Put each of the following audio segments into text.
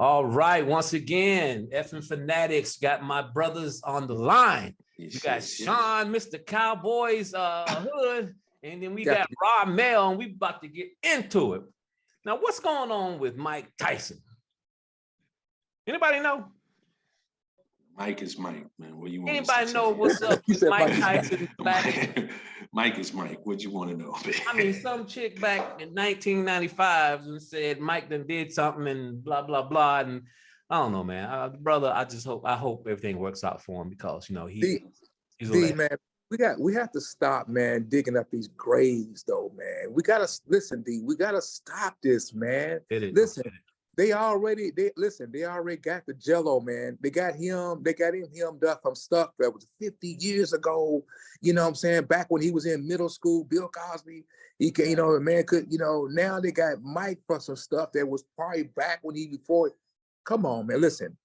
All right, once again, effing Fanatics got my brothers on the line. We got Sean, Mr. Cowboys Hood, and then we got Rob Mel, and we about to get into it. Now, what's going on with Mike Tyson? Anybody know? Mike is Mike, man. What you want? Anybody know what's up with Mike Tyson? Mike is Mike. What you want to know? I mean, some chick back in 1995 and said Mike done did something and blah blah blah, and I don't know, man. Brother, I hope everything works out for him because he's man. We have to stop, man, digging up these graves, though, man. We gotta listen, D. We gotta stop this, man. Listen. They already got the Jello, man. They got him hemmed up from stuff that was 50 years ago. You know what I'm saying? Back when he was in middle school, Bill Cosby, he can, the man could, now they got Mike for some stuff that was probably back when before. Come on, man. Listen,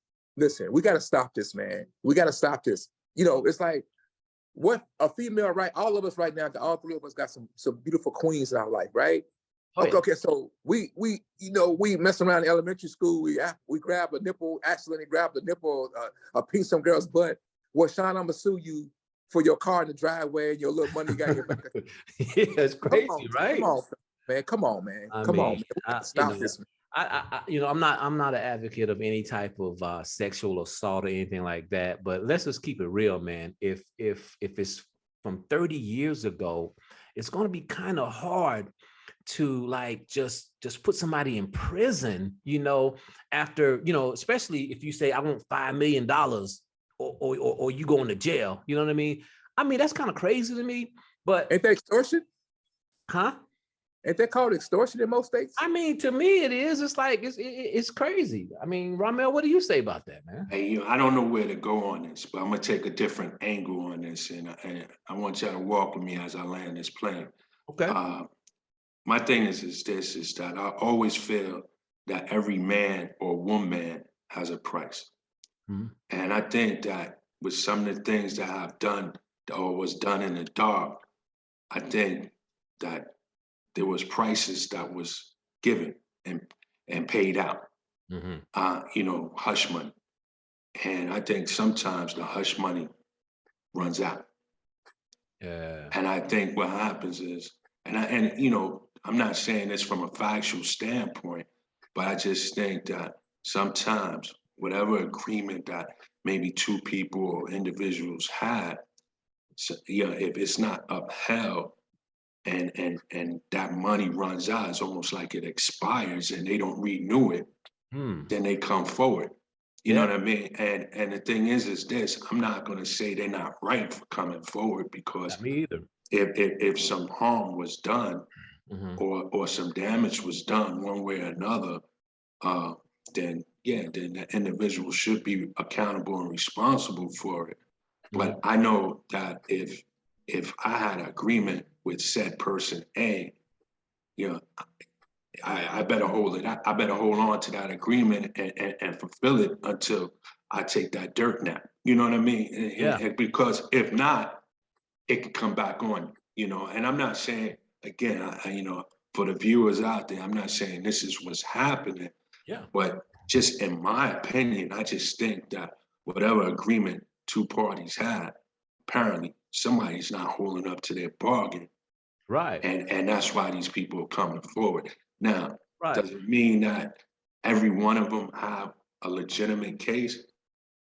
we got to stop this, man. We got to stop this. It's like what a female, right? All of us right now, all three of us got some beautiful queens in our life, right? Oh, yeah. Okay, so we mess around in elementary school. We grab a nipple, accidentally grab the nipple, a piece of some girl's butt. Well, Sean, I'm gonna sue you for your car in the driveway and your little money you got in your back. Yeah, it's crazy, right? Come on, man. Come on, man. Stop this, man. I'm not an advocate of any type of sexual assault or anything like that. But let's just keep it real, man. If it's from 30 years ago, it's going to be kind of hard to like just put somebody in prison, after, especially if you say I want $5 million or you going to jail, you know what I mean? I mean, that's kind of crazy to me, but ain't that extortion? Huh? Ain't that called extortion in most states? I mean, to me, it is. It's like, it's crazy. I mean, Ramel, what do you say about that, man? Hey, I don't know where to go on this, but I'm going to take a different angle on this. And I want y'all to walk with me as I land this plane. Okay. My thing is that I always feel that every man or woman has a price. Mm-hmm. And I think that with some of the things that I've done or was done in the dark, I think that there was prices that was given and paid out, hush money. And I think sometimes the hush money runs out. Yeah. And I think what happens is, I'm not saying this from a factual standpoint, but I just think that sometimes whatever agreement that maybe two people or individuals had, if it's not upheld and that money runs out, it's almost like it expires and they don't renew it, then they come forward. You know what I mean? And the thing is this, I'm not going to say they're not right for coming forward because not me either. If some harm was done, or some damage was done one way or another, then the individual should be accountable and responsible for it. But I know that if I had an agreement with said person A, I better hold it. I better hold on to that agreement and fulfill it until I take that dirt nap. You know what I mean? And because if not, it can come back on. And I'm not saying, again, for the viewers out there, I'm not saying this is what's happening. Yeah. But just in my opinion, I just think that whatever agreement two parties had, apparently somebody's not holding up to their bargain. Right. And that's why these people are coming forward. Now, does it mean that every one of them have a legitimate case?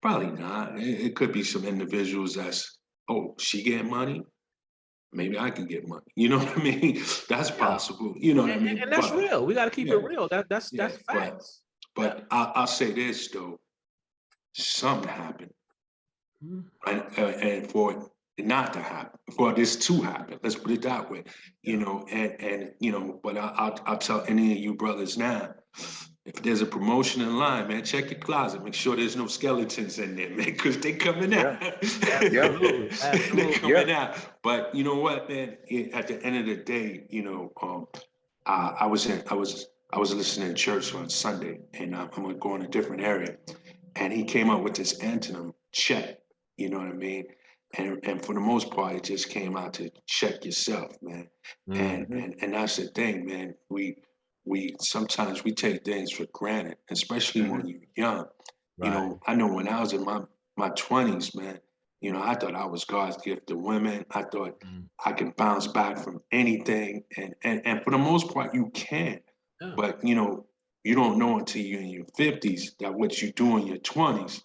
Probably not. It could be some individuals that's, she getting money? Maybe I can get money. You know what I mean? That's possible. You know what I mean? And that's real. We got to keep it real. That's facts. But I'll say this though, something happened, and for it not to happen, for this to happen, let's put it that way. But I'll tell any of you brothers now, if there's a promotion in line, man, check your closet. Make sure there's no skeletons in there, man, because they coming out. Absolutely. They coming out. But you know what, man? At the end of the day, I was listening to church on Sunday, and I'm gonna go in a different area, and he came up with this antonym, check. You know what I mean? And for the most part, it just came out to check yourself, man. And that's the thing, man. sometimes we take things for granted, especially when you're young. You Right. know, I know when I was in my 20s, man, you know, I thought I was God's gift to women. I thought I can bounce back from anything. And for the most part, you can. Yeah. But, you know, you don't know until you're in your 50s that what you do in your 20s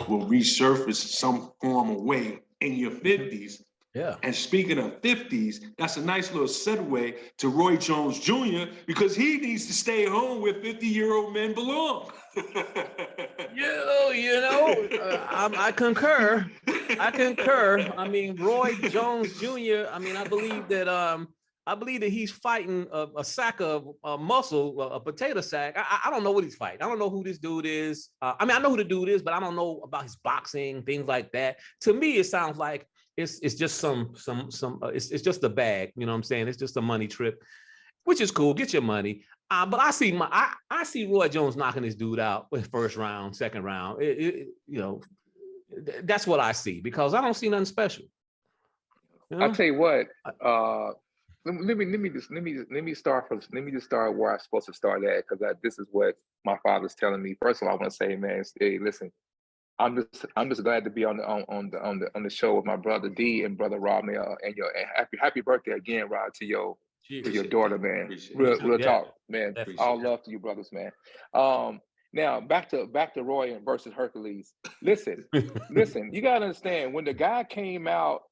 will resurface some form of way in your 50s. Yeah. And speaking of 50s, that's a nice little segue to Roy Jones Jr. because he needs to stay home where 50-year-old men belong. I concur. I concur. I mean, Roy Jones Jr. I mean, I believe that he's fighting a sack of muscle, a potato sack. I don't know what he's fighting. I don't know who this dude is. I mean, I know who the dude is, but I don't know about his boxing, things like that. To me, it sounds like it's just it's just a bag. You know what I'm saying? It's just a money trip, which is cool. Get your money. But I see Roy Jones knocking this dude out with first round, second round. That's what I see because I don't see nothing special. You know? I'll tell you what. Let me start where I'm supposed to start at because this is what my father's telling me. First of all, I want to say, man, hey, listen, I'm just glad to be on the show with my brother D and brother Rob, man, and happy birthday again, Rob, to your daughter, man. Real talk, man. All love to you, brothers, man. Now back to Roy versus Hercules. Listen, you gotta understand when the guy came out.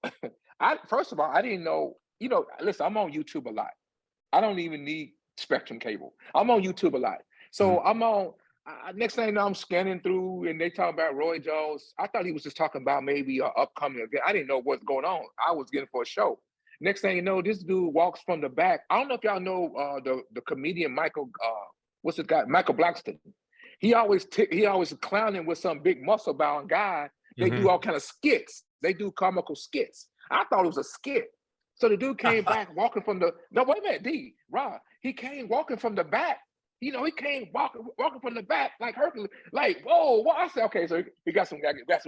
First of all, I didn't know. You know, listen, I'm on YouTube a lot. I don't even need Spectrum cable. I'm on YouTube a lot, so I'm on. Next thing you know, I'm scanning through, and they talk about Roy Jones. I thought he was just talking about maybe an upcoming event. I didn't know what's going on. I was getting for a show. Next thing you know, this dude walks from the back. I don't know if y'all know the comedian Michael. What's this guy? Michael Blackston. He always clowning with some big muscle bound guy. They do all kind of skits. They do comical skits. I thought it was a skit. So the dude came back walking from the. No, wait a minute, D. Rob. He came walking from the back. You know, he came walking from the back like Hercules, like whoa. Well, I said, okay, so he got some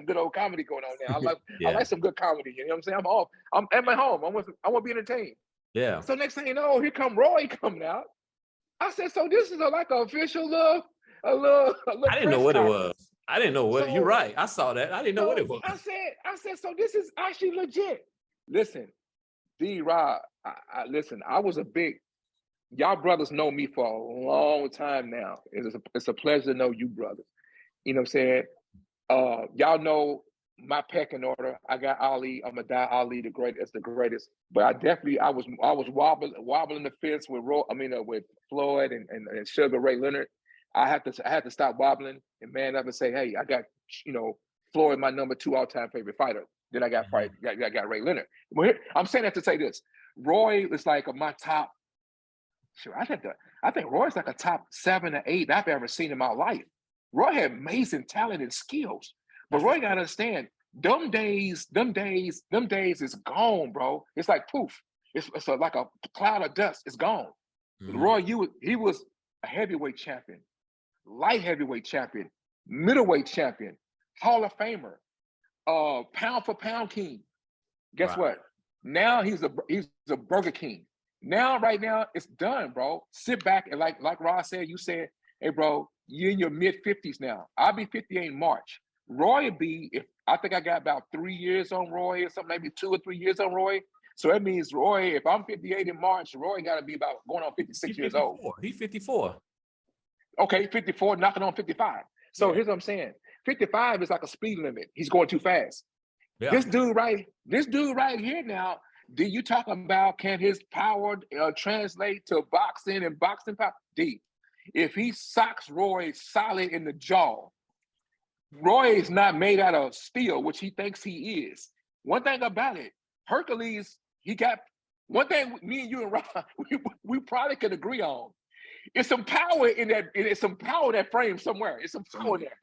good old comedy going on now. I like some good comedy. You know what I'm saying? I'm at my home. I want to be entertained. Yeah. So next thing you know, here come Roy coming out. I said, so this is like an official a little. I didn't know what it was. I didn't know what. You're right. I saw that. I didn't know what it was. I said, so this is actually legit. Listen, D-Rob, listen. I was a big. Y'all brothers know me for a long time now. It's a pleasure to know you brothers. You know what I'm saying? Y'all know my pecking order. I got Ali. I'm gonna die Ali the greatest. But I was wobbling the fence with with Floyd and Sugar Ray Leonard. I had to stop wobbling and man up and say, hey, I got Floyd, my number 2 all-time favorite fighter. Then I got got Ray Leonard. I'm saying that to say this. Roy is like my top. Sure, I think Roy's like a top 7 or 8 I've ever seen in my life. Roy had amazing talent and skills, but Roy gotta understand, them days is gone, bro. It's like poof. It's like a cloud of dust. It's gone. Roy, he was a heavyweight champion, light heavyweight champion, middleweight champion, Hall of Famer, pound for pound king. Guess what? Now he's a Burger King. Right now, it's done, bro. Sit back and like Ross said, you said, hey, bro, you're in your mid-50s now. I'll be 58 in March. Roy will be, I think I got about 3 years on Roy or something, maybe 2 or 3 years on Roy. So that means Roy, if I'm 58 in March, Roy got to be about going on 56 years old. He's 54. Okay, 54, knocking on 55. So here's what I'm saying. 55 is like a speed limit. He's going too fast. Yeah. This dude right here now, D, you talking about can his power translate to boxing and boxing power? D, if he socks Roy solid in the jaw, Roy is not made out of steel, which he thinks he is. One thing about it, Hercules, he got one thing. Me and you and Rob, we probably could agree on. It's some power in that. It's some power in that frame somewhere. It's some power there.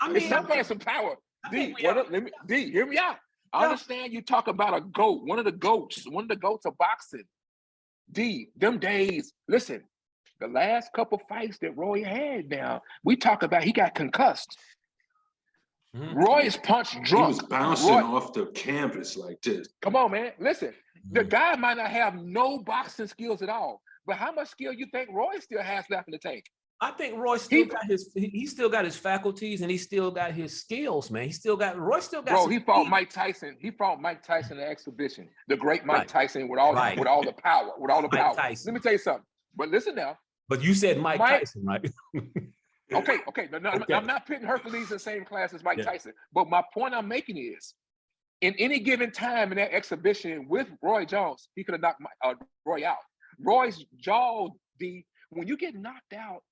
It's somewhere some power. D, hear me out. I understand you talk about a GOAT, one of the GOATs of boxing. D, them days, listen, the last couple fights that Roy had now, we talk about he got concussed. Roy is punch drunk. He was bouncing off the canvas like this. Come on, man. Listen, the guy might not have no boxing skills at all, But how much skill you think Roy still has left in the tank? I think Roy still got he still got his faculties and he still got his skills, man. Roy still got. Bro, he fought Mike Tyson. He fought Mike Tyson in the exhibition. The great Mike Tyson with all the power, Let me tell you something. But listen now. But you said Mike Tyson, right? Okay. No, I'm not putting Hercules in the same class as Mike Tyson. But my point I'm making is, in any given time in that exhibition with Roy Jones, he could have knocked Roy out. Roy's jaw, D, when you get knocked out,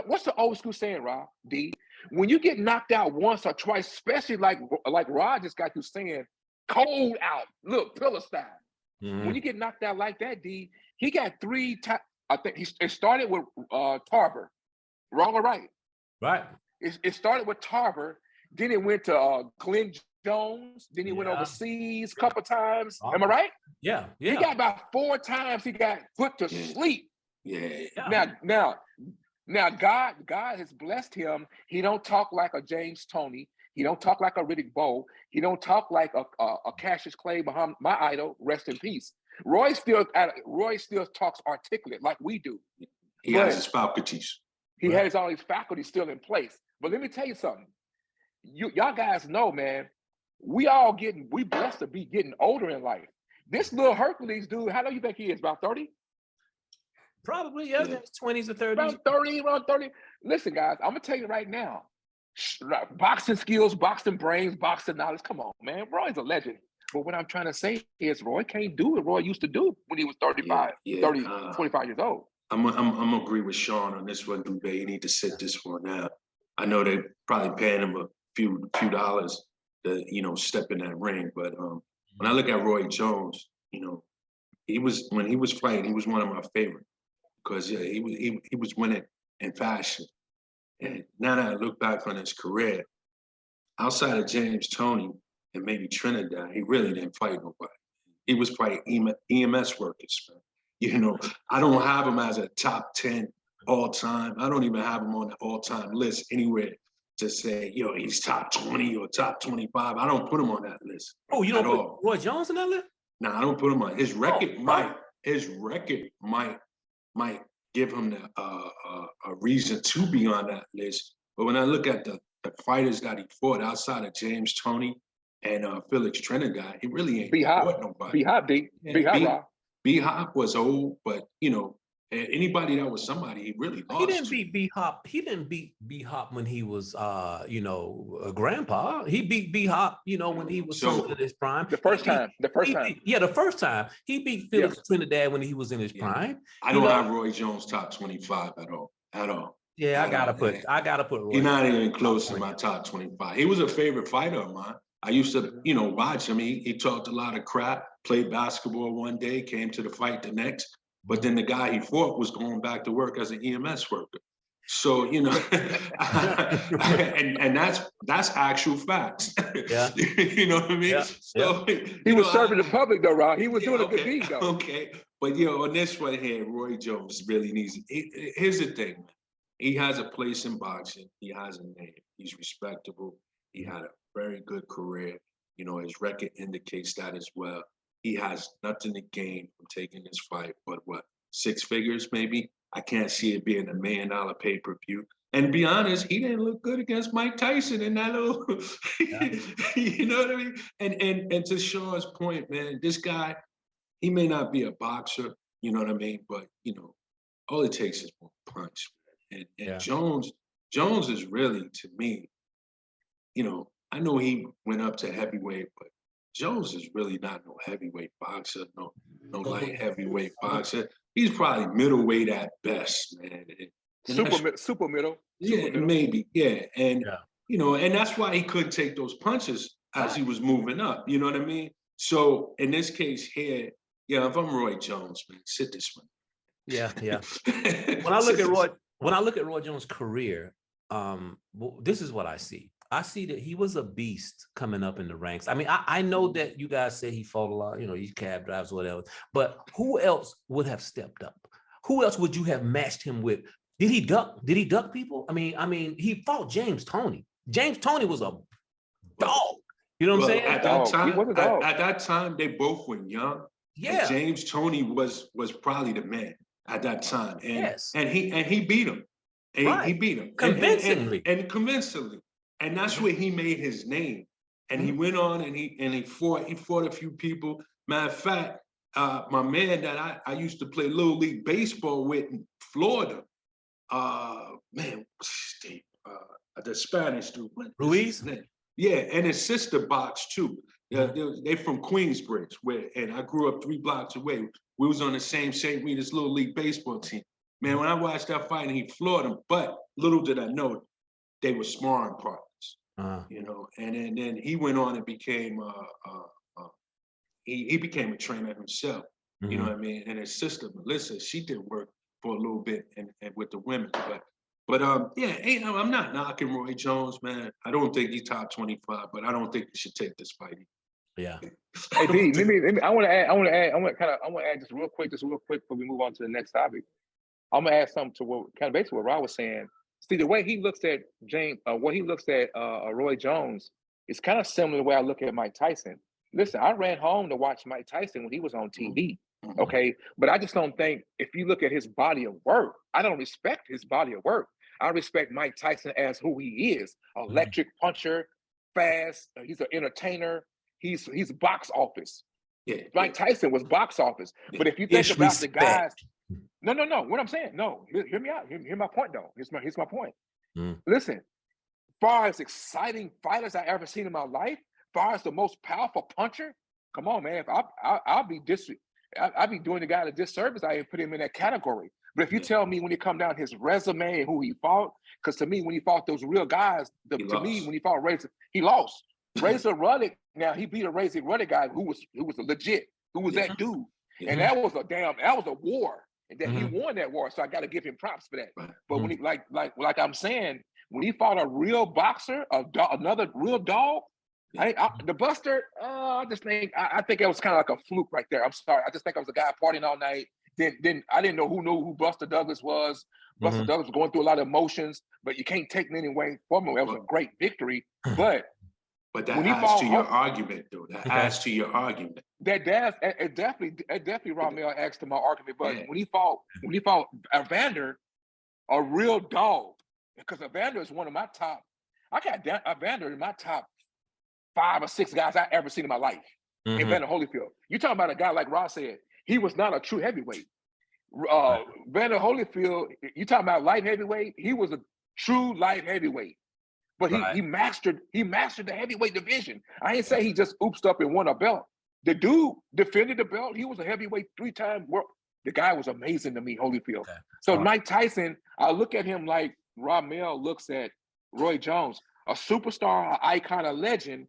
what's the old school saying, Rob? D, when you get knocked out once or twice, especially like Rod just got you saying, cold out, look, pillar style. Mm-hmm. When you get knocked out like that, D, he got 3 times. I think it started with Tarver. Wrong or right? Right. It started with Tarver, then it went to Glenn Jones, then he went overseas a couple times. Am I right? Yeah. He got about 4 times he got put to sleep. Yeah. Now God has blessed him. He don't talk like a James Toney. He don't talk like a Riddick Bowe. He don't talk like a Cassius Clay behind my idol, rest in peace. Roy still talks articulate like we do. He has his faculties. He has all his faculties still in place. But let me tell you something. Y'all guys know, man, we blessed to be getting older in life. This little Hercules dude, how old you think he is? About 30? Probably, in his 20s or 30s. Around 30. Listen, guys, I'm gonna tell you right now. Boxing skills, boxing brains, boxing knowledge. Come on, man. Roy's a legend. But what I'm trying to say is Roy can't do what Roy used to do when he was 25 years old. I'm gonna agree with Sean on this one, Dubé. You need to sit this one out. I know they're probably paying him a few dollars to, step in that ring. But when I look at Roy Jones, when he was fighting, he was one of my favorites because he was winning in fashion. And now that I look back on his career, outside of James Toney and maybe Trinidad, he really didn't fight nobody. He was fighting EMS workers, man. I don't have him as a top 10 all time. I don't even have him on the all-time list anywhere to say, he's top 20 or top 25. I don't put him on that list. Oh, you don't put Roy Jones on that list? No, I don't put him on. His record might give him a reason to be on that list. But when I look at the fighters that he fought outside of James Toney and Felix Trinidad, he really ain't fought nobody. B-Hop was old, but anybody that was somebody, he really lost. He didn't beat B-Hop. He didn't beat B-Hop when he was a grandpa. He beat B-Hop, when he was in his prime. The first time. The first time. He beat Felix Trinidad when he was in his prime. I don't have Roy Jones top 25 at all. Yeah, I gotta put Roy. He's not even close to my top 25. He was a favorite fighter of mine. I used to, watch him. He talked a lot of crap, played basketball one day, came to the fight the next. But then the guy he fought was going back to work as an EMS worker. So, and that's actual facts. Yeah. You know what I mean? Yeah. So he was serving the public though, Rob. He was doing a good deed though. Okay. But on this one here, Roy Jones really needs it. Here's the thing, man. He has a place in boxing. He has a name. He's respectable. He had a very good career. His record indicates that as well. He has nothing to gain from taking this fight, but 6 figures maybe? I can't see it being $1 million pay-per-view. And to be honest, he didn't look good against Mike Tyson in that little, you know what I mean? And to Sean's point, man, this guy, he may not be a boxer, you know what I mean? But, all it takes is one punch. And Jones is really, to me, I know he went up to heavyweight, but Jones is really not no heavyweight boxer, no light heavyweight boxer. He's probably middleweight at best, man. Super middle. Maybe, yeah. And and that's why he couldn't take those punches as he was moving up. You know what I mean? So in this case here, if I'm Roy Jones, man, sit this one. Yeah. When I look at Roy Jones' career, this is what I see. I see that he was a beast coming up in the ranks. I mean, I know that you guys say he fought a lot, these cab drives, whatever, but who else would have stepped up? Who else would you have matched him with? Did he duck people? I mean, he fought James Toney. James Toney was a dog. You know what I'm saying? At that time, they both were young. Yeah. James Toney was probably the man. at that time, Yes. and he beat him. And Right. he beat him Convincingly. and convincingly, and that's where he made his name. And he went on and he fought a few people. Matter of fact, my man that I used to play Little League baseball with in Florida, man, what's his name? The Spanish dude. Ruiz? Yeah, and his sister boxed too. They're from Queensbridge, and I grew up 3 blocks away. We was on the same St. Rita's Little League baseball team. Man, when I watched that fight and he floored him, but little did I know they were sparring partners, you know. And then he went on and became he became a trainer himself. You know what I mean? And his sister Melissa, she did work for a little bit and with the women, but yeah, I'm not knocking Roy Jones, man. I don't think he's top 25, but I don't think he should take this fight. Yeah. Hey, D, let me. I want to add just real quick before we move on to the next topic. I'm gonna add something to what kind of basically what Rob was saying. See, the way he looks at Roy Jones is kind of similar to the way I look at Mike Tyson. Listen, I ran home to watch Mike Tyson when he was on TV. Okay, but I just don't think if you look at his body of work, I don't respect his body of work. I respect Mike Tyson as who he is: electric puncher, fast. He's an entertainer. He's box office. Yeah, Mike Tyson was box office. But if you think about the guys, no. What I'm saying, no. Hear me out. Hear my point, though. Here's my point. Listen, far as exciting fighters I ever seen in my life, far as the most powerful puncher, come on, man. I'll be doing the guy a disservice. I put him in that category. But if you tell me when you come down his resume and who he fought, because to me, when he fought those real guys, when he fought Razor, he lost. Razor Ruddock, now he beat a Razor Ruddock guy who was legit, who was that dude. And that was a war. And that he won that war. So I gotta give him props for that. But when he like I'm saying, when he fought a real boxer, another real dog, the Buster, I think it was kind of like a fluke right there. I'm sorry. I just think I was a guy partying all night. Then I didn't know who Buster Douglas was. Buster Douglas was going through a lot of emotions, but you can't take me away from him. That was a great victory. But that adds to your argument, though. That adds to your argument. It definitely Ramel adds to my argument. But when he fought Evander, a real dog, because Evander is one of my top. I got Evander in my top 5 or 6 guys I ever seen in my life. Evander Holyfield. You talking about a guy like Ross said, he was not a true heavyweight. Evander Holyfield, you talking about light heavyweight, he was a true light heavyweight. But he mastered the heavyweight division. I ain't say he just oopsed up and won a belt. The dude defended the belt. He was a heavyweight 3-time world. The guy was amazing to me, Holyfield. Okay. So Mike Tyson, I look at him like Ramel looks at Roy Jones, a superstar, an icon, a legend,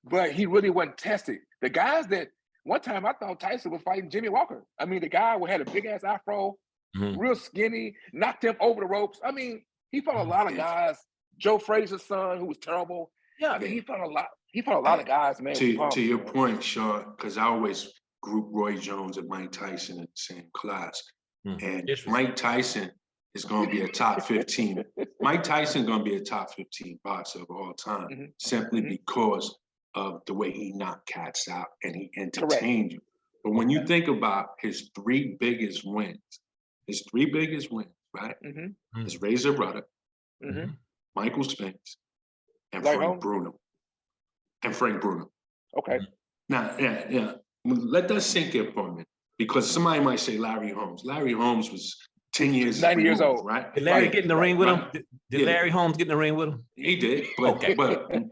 but he really wasn't tested. The guys that one time I thought Tyson was fighting Jimmy Walker. I mean, the guy who had a big ass afro, real skinny, knocked him over the ropes. I mean, he fought a lot of guys. Joe Frazier's son, who was terrible. Yeah, I mean, he fought a lot. He fought a lot of guys, man. To your point, Sean, because I always group Roy Jones and Mike Tyson in the same class. And Mike Tyson is going to be a top 15. Mike Tyson going to be a top 15 boxer of all time, simply because of the way he knocked cats out and he entertained you. But when you think about his 3 biggest wins, right? Is Razor Ruddock, Michael Spinks, and Frank Bruno. Okay. Now, let that sink in for a minute, because somebody might say Larry Holmes. Larry Holmes was 10 years 90 years old, right? Did Larry get in the ring with him? Did Larry Holmes get in the ring with him? He did, but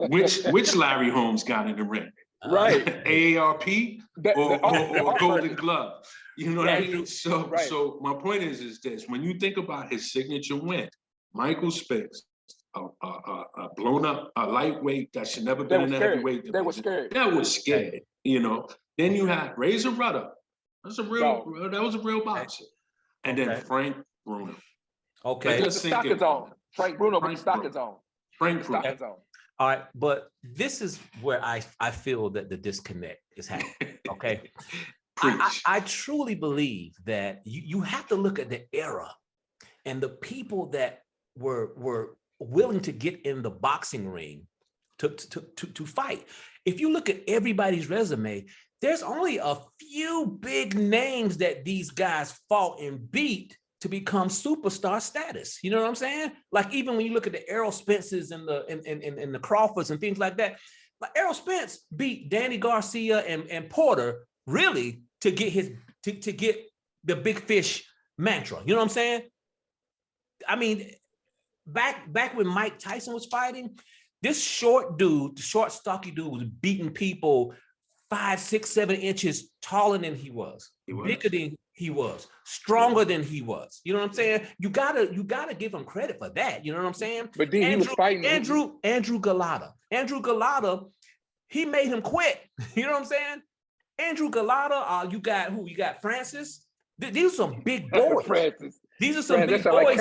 which Larry Holmes got in the ring? Right. AARP or Golden Glove? You know what I mean? So my point is this: when you think about his signature win, Michael Spinks, a blown up, a lightweight that should never been in the heavyweight division. They were scared. That was scary, you know. Then you had Razor Ruddock. That was a real boxer. And then Frank Bruno. Okay. The stock is on. Frank Bruno, but the stock is on. Frank Bruno. All right, but this is where I feel that the disconnect is happening. Okay. I truly believe that you have to look at the era and the people that were willing to get in the boxing ring to fight. If you look at everybody's resume, there's only a few big names that these guys fought and beat to become superstar status. You know what I'm saying? Like even when you look at the Errol Spences and the Crawfords and things like that, like Errol Spence beat Danny Garcia and Porter really to get to get the big fish mantra. You know what I'm saying? I mean, back when Mike Tyson was fighting, this short dude, the short, stocky dude, was beating people 5, 6, 7 inches taller than he was, bigger than he was, stronger than he was. You know what I'm saying? You gotta give him credit for that. You know what I'm saying? But then he was fighting Andrew Galata. Andrew Galata, he made him quit. You know what I'm saying? Andrew Galata, you got who? You got Francis. These are some big boys. Francis. These are some big boys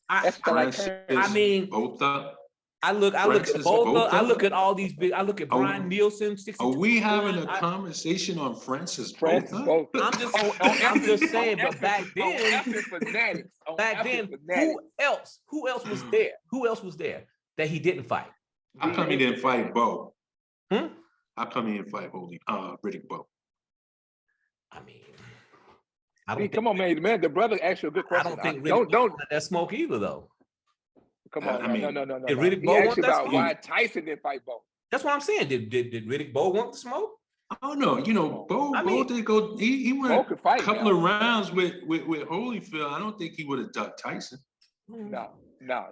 Like I mean, both up. I look at both. I look at all these big. I look at Brian Nielsen. Are we having a conversation on Francis Francis Botha? I'm just saying. But back then, Fanatics. who else was there? Who else was there that he didn't fight? How come he didn't fight Bo? Hmm? How come he didn't fight Riddick Bowe? I mean, I don't. Come on, man. The brother asked you a good question. I don't think Riddick don't let that smoke either, though. Come on, no. Did Riddick Bowe want that smoke? Why Tyson didn't fight Bowe? That's what I'm saying. Did Riddick Bowe want the smoke? I don't know. You know, Bo did go. He went a couple of rounds with Holyfield. I don't think he would have ducked Tyson. No. Nah,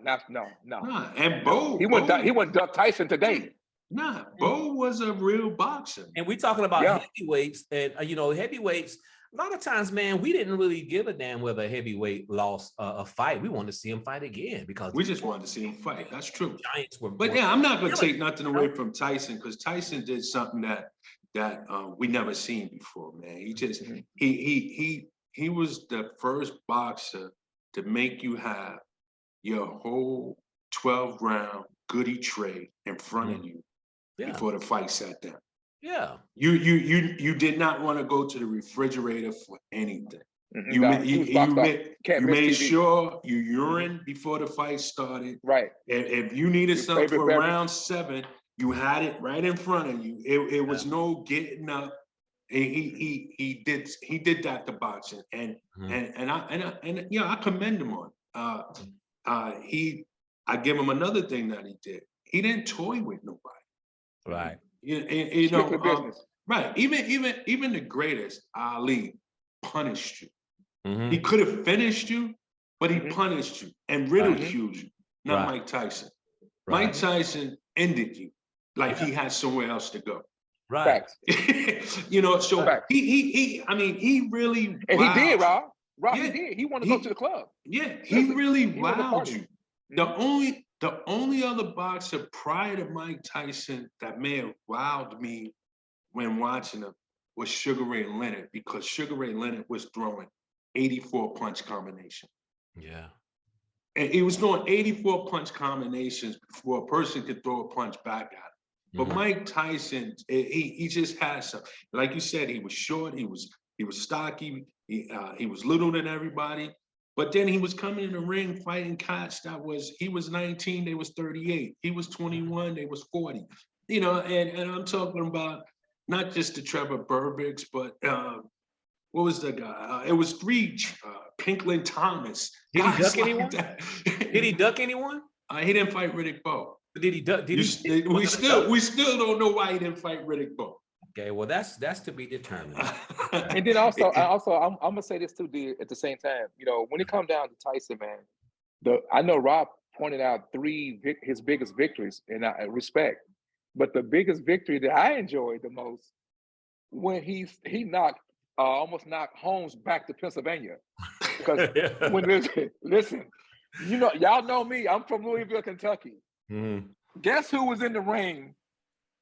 and Bo he went duck Tyson today. Nah, Bo was a real boxer. And we talking about heavyweights, and heavyweights. A lot of times, man, we didn't really give a damn whether a heavyweight lost a fight. We wanted to see him fight again because we just wanted to see him fight. That's true. Giants were. But yeah, I'm not going to take nothing away from Tyson because Tyson did something that we never seen before, man. He just he was the first boxer to make you have your whole 12-round goodie tray in front of you before the fight sat down. Yeah. You did not want to go to the refrigerator for anything. Mm-hmm. You made sure you urine before the fight started. Right. If you needed something for round 7, you had it right in front of you. It was no getting up. He did that to boxing, and I commend him on. I give him another thing that he did. He didn't toy with nobody. Right. You know, right. Even the greatest, Ali, punished you. Mm-hmm. He could have finished you, but he punished you and ridiculed you. Not Mike Tyson. Right. Mike Tyson ended you like he had somewhere else to go. Right. You know, so he really and he did, Rob. He did. He wanted to go to the club. Yeah, he really wowed you. The only other boxer prior to Mike Tyson that may have wowed me when watching him was Sugar Ray Leonard, because Sugar Ray Leonard was throwing 84 punch combination. Yeah. And he was throwing 84 punch combinations before a person could throw a punch back at him. But Mike Tyson, he just had some, like you said, he was short, he was stocky, he was little than everybody. But then he was coming in the ring fighting cats he was 19, they was 38. He was 21, they was 40. You know, and I'm talking about not just the Trevor Burbics, but what was the guy? It was 3 Pinklin Thomas. Did he duck anyone? Did he duck anyone? He didn't fight Riddick Bowe. Did he duck? We still don't know why he didn't fight Riddick Bowe. Okay, well that's to be determined. And then also I'm gonna say this too, D, at the same time. You know, when it comes down to Tyson, man, I know Rob pointed out 3 his biggest victories, and I respect. But the biggest victory that I enjoyed the most when he almost knocked Holmes back to Pennsylvania. Because listen, you know, y'all know me. I'm from Louisville, Kentucky. Guess who was in the ring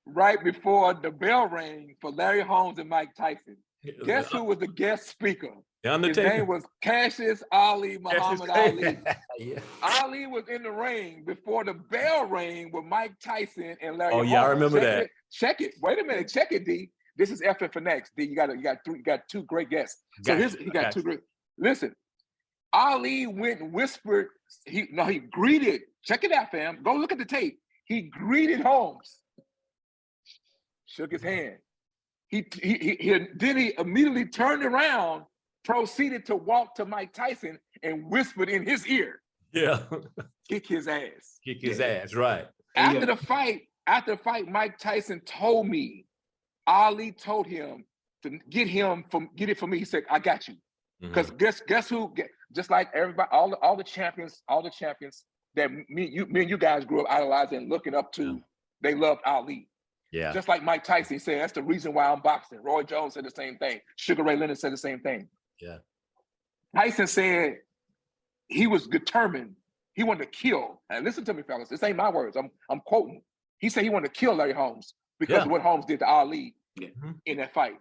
right before the bell rang for Larry Holmes and Mike Tyson? Guess who was the guest speaker? His name was Cassius Ali Muhammad Ali. Yeah. Ali was in the ring before the bell rang with Mike Tyson and Larry Holmes. Oh yeah, I remember that. Check it. Wait a minute. Check it, D. This is F and Fanatics. D, you got 2 great guests. So he got 2 great. Listen, Ali went and whispered. He greeted. Check it out, fam. Go look at the tape. He greeted Holmes, shook his hand, Then he immediately turned around, proceeded to walk to Mike Tyson and whispered in his ear. Yeah. Kick his ass. Kick his ass, right. After the fight, Mike Tyson told me, Ali told him to get it for me. He said, I got you. Because guess who? Just like everybody, all the champions that me and you guys grew up idolizing and looking up to, they loved Ali. Yeah. Just like Mike Tyson said, that's the reason why I'm boxing. Roy Jones said the same thing. Sugar Ray Leonard said the same thing. Yeah. Tyson said he was determined. He wanted to kill. And listen to me, fellas. This ain't my words. I'm quoting. He said he wanted to kill Larry Holmes because of what Holmes did to Ali in that fight.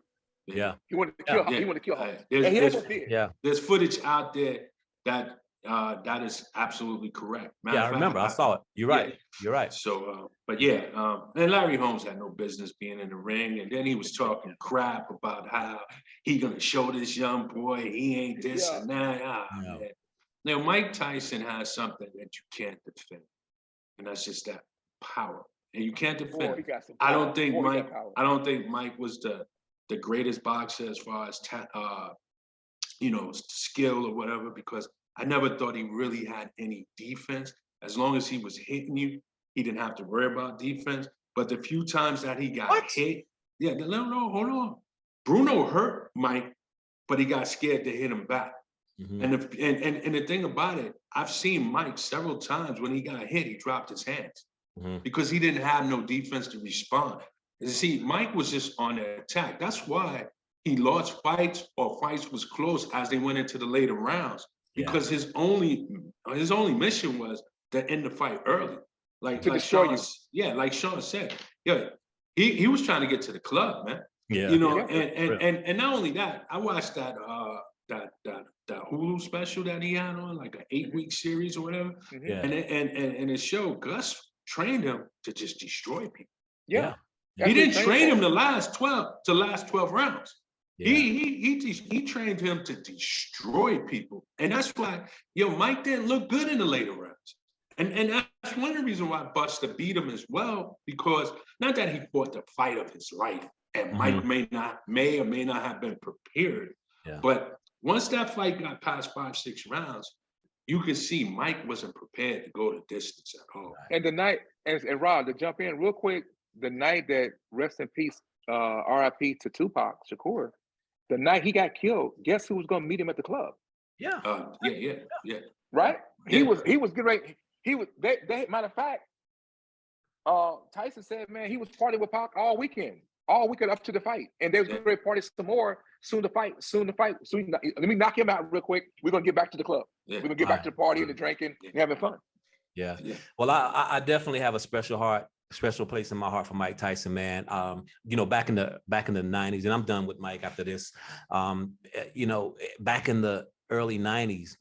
Yeah. He wanted to kill. He wanted to kill Holmes. There's footage out there that that is absolutely correct. I remember. I saw it. You're right. You're right. So, but yeah, and Larry Holmes had no business being in the ring, and then he was talking crap about how he gonna show this young boy he ain't this and that. Man. Now, Mike Tyson has something that you can't defend, and that's just that power, and you can't defend. I don't think Mike was the greatest boxer as far as skill or whatever, because I never thought he really had any defense. As long as he was hitting you, he didn't have to worry about defense. But the few times that he got hit, no, hold on. Bruno hurt Mike, but he got scared to hit him back. And the thing about it, I've seen Mike several times when he got hit, he dropped his hands because he didn't have no defense to respond. You see, Mike was just on the attack. That's why he lost fights or fights was close as they went into the later rounds. Because his only mission was to end the fight early, like Sean said. He was trying to get to the club, man. And not only that, I watched that Hulu special that he had on, like an 8-week series or whatever. And it showed Gus trained him to just destroy people. He didn't train him to last 12 rounds. He trained him to destroy people. And that's why, Mike didn't look good in the later rounds. And that's one of the reasons why Buster beat him as well, because not that he fought the fight of his life, and Mike may or may not have been prepared. But once that fight got past 5-6 rounds, you could see Mike wasn't prepared to go the distance at all. And the night, and Rod, to jump in real quick, the night that, rest in peace, RIP to Tupac Shakur, the night he got killed, guess who was going to meet him at the club? Right? He was getting ready. Matter of fact, Tyson said, man, he was partying with Pac all weekend up to the fight. And they was going to party some more soon to fight. Let me knock him out real quick. We're going to get back to the club. We're going to get back to the party and the drinking and having fun. Well, I definitely have a special place in my heart for Mike Tyson, man. Back in the 90s, and I'm done with Mike after this. Back in the early 90s,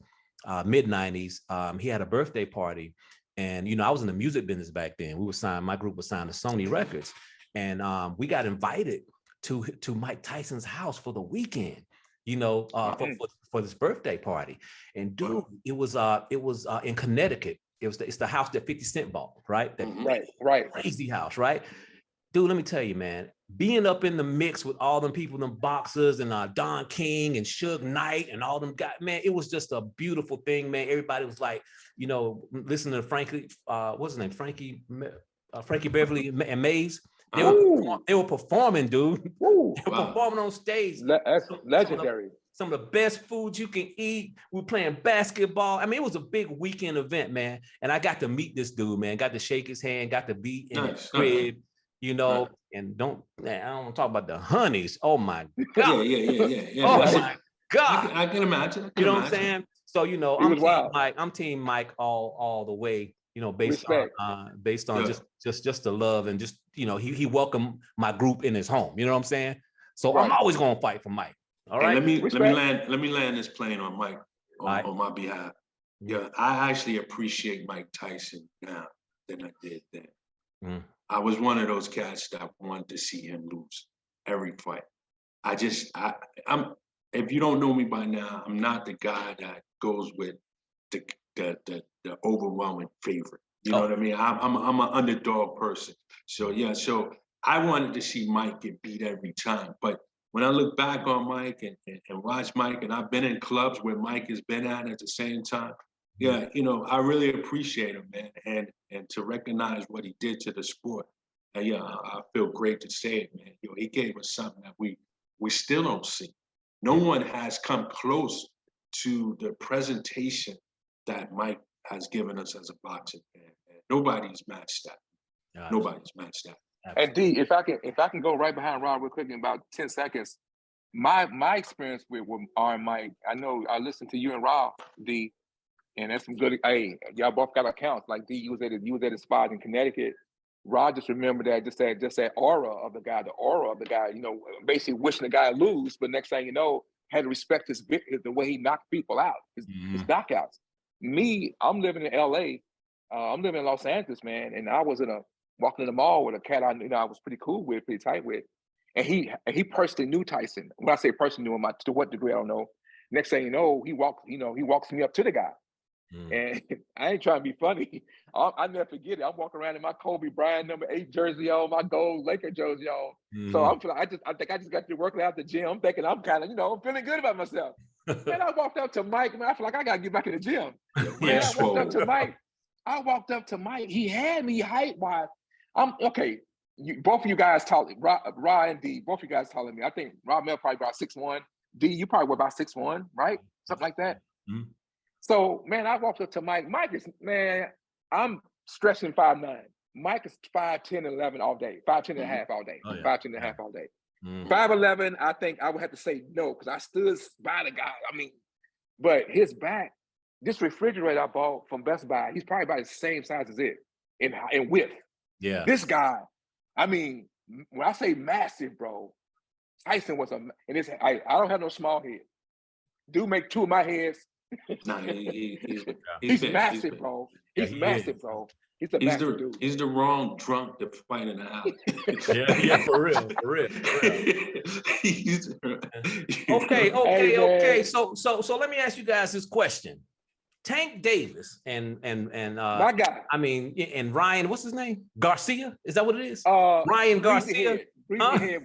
mid 90s, he had a birthday party, and I was in the music business back then. My group was signed to Sony Records, and we got invited to Mike Tyson's house for the weekend. For this birthday party, and dude, it was in Connecticut. It's the house that 50 Cent bought, right? Right. Crazy house, right? Dude, let me tell you, man, being up in the mix with all them people, them boxers and Don King and Suge Knight and all them guys, man, it was just a beautiful thing, man. Everybody was like, listening to Frankie, what's his name? Frankie Beverly and Maze. They were performing, dude. They were performing on stage. That's legendary. Some of the best food you can eat. We were playing basketball. I mean, it was a big weekend event, man. And I got to meet this dude, man. Got to shake his hand, got to be in his crib, and I don't want to talk about the honeys. Oh my God. Yeah. Oh my God. I can imagine. What I'm saying? So, I'm team Mike all the way, based on just the love and just, he welcomed my group in his home. You know what I'm saying? So I'm always going to fight for Mike. All right. Let me land this plane on Mike on my behalf. Yeah, I actually appreciate Mike Tyson now than I did then. I was one of those cats that wanted to see him lose every fight. I'm if you don't know me by now, I'm not the guy that goes with the overwhelming favorite. You know what I mean? I'm an underdog person. So I wanted to see Mike get beat every time. But when I look back on Mike and watch Mike, and I've been in clubs where Mike has been at the same time, yeah, you know, I really appreciate him, man. And to recognize what he did to the sport. And yeah, I feel great to say it, man. You know, he gave us something that we still don't see. No one has come close to the presentation that Mike has given us as a boxer fan. Nobody's matched that. Gotcha. Nobody's matched that. And D, if I can go right behind Rob real quick in about 10 seconds. My experience with R Mike, I know I listened to you and Rob, D, and that's some good. Hey, y'all both got accounts. Like D, you was at a spot in Connecticut. Rod just remember that just that aura of the guy, you know, basically wishing the guy lose, but next thing you know, had to respect the way he knocked people out, his knockouts. Me, I'm living in LA, I'm living in Los Angeles, man, and I was walking in the mall with a cat I was pretty cool with, pretty tight with, and he personally knew Tyson. When I say personally knew him, to what degree I don't know. Next thing you know, he walks me up to the guy. And I ain't trying to be funny. I never forget it. I'm walking around in my Kobe Bryant #8 jersey on, my gold Laker jersey on. So I think I just got to working out the gym. I'm thinking I'm kind of, I'm feeling good about myself. Man, I walked up to Mike, man, I feel like I got to get back in the gym. Man, I walked up to Mike. He had me height-wise. I'm okay. Both of you guys taught Ra and D, both of you guys taller than me. I think Rob Mel probably about 6'1". D, you probably were about 6'1", right? Something like that. So, man, I walked up to Mike. Mike is, man, I'm stretching 5'9". Mike is 5'10" and 11 all day, 5'10" and a half all day, 5'10" and a half all day. 5'11", I think I would have to say no, because I stood by the guy. I mean, but his back, this refrigerator I bought from Best Buy, he's probably about the same size as it in width. Yeah. This guy, I mean, when I say massive, bro, Tyson was and I don't have no small head. Dude make two of my heads. No, he's massive, bro. He's massive, bro. He's a massive dude. He's the wrong drunk to fight in the house. yeah, for real. Okay. So let me ask you guys this question. Tank Davis and my guy. I mean, and Ryan, what's his name? Garcia? Is that what it is? Ryan Garcia.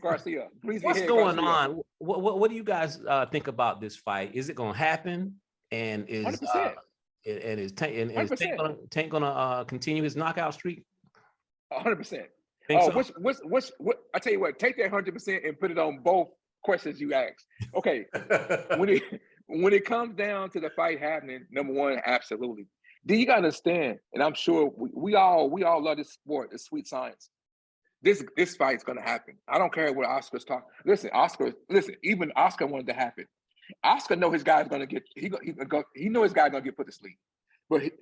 Garcia. What's going on? What do you guys think about this fight? Is it going to happen? And is Tank gonna continue his knockout streak? 100%. What? I tell you what, take that 100% and put it on both questions you asked. Okay, when it comes down to the fight happening, number one, absolutely. Do you gotta understand? And I'm sure we all love this sport, it's sweet science. This fight's gonna happen. I don't care what Oscar's talking. Listen, even Oscar wanted to happen. Oscar know his guy's gonna get. He know his guy's gonna get put to sleep. But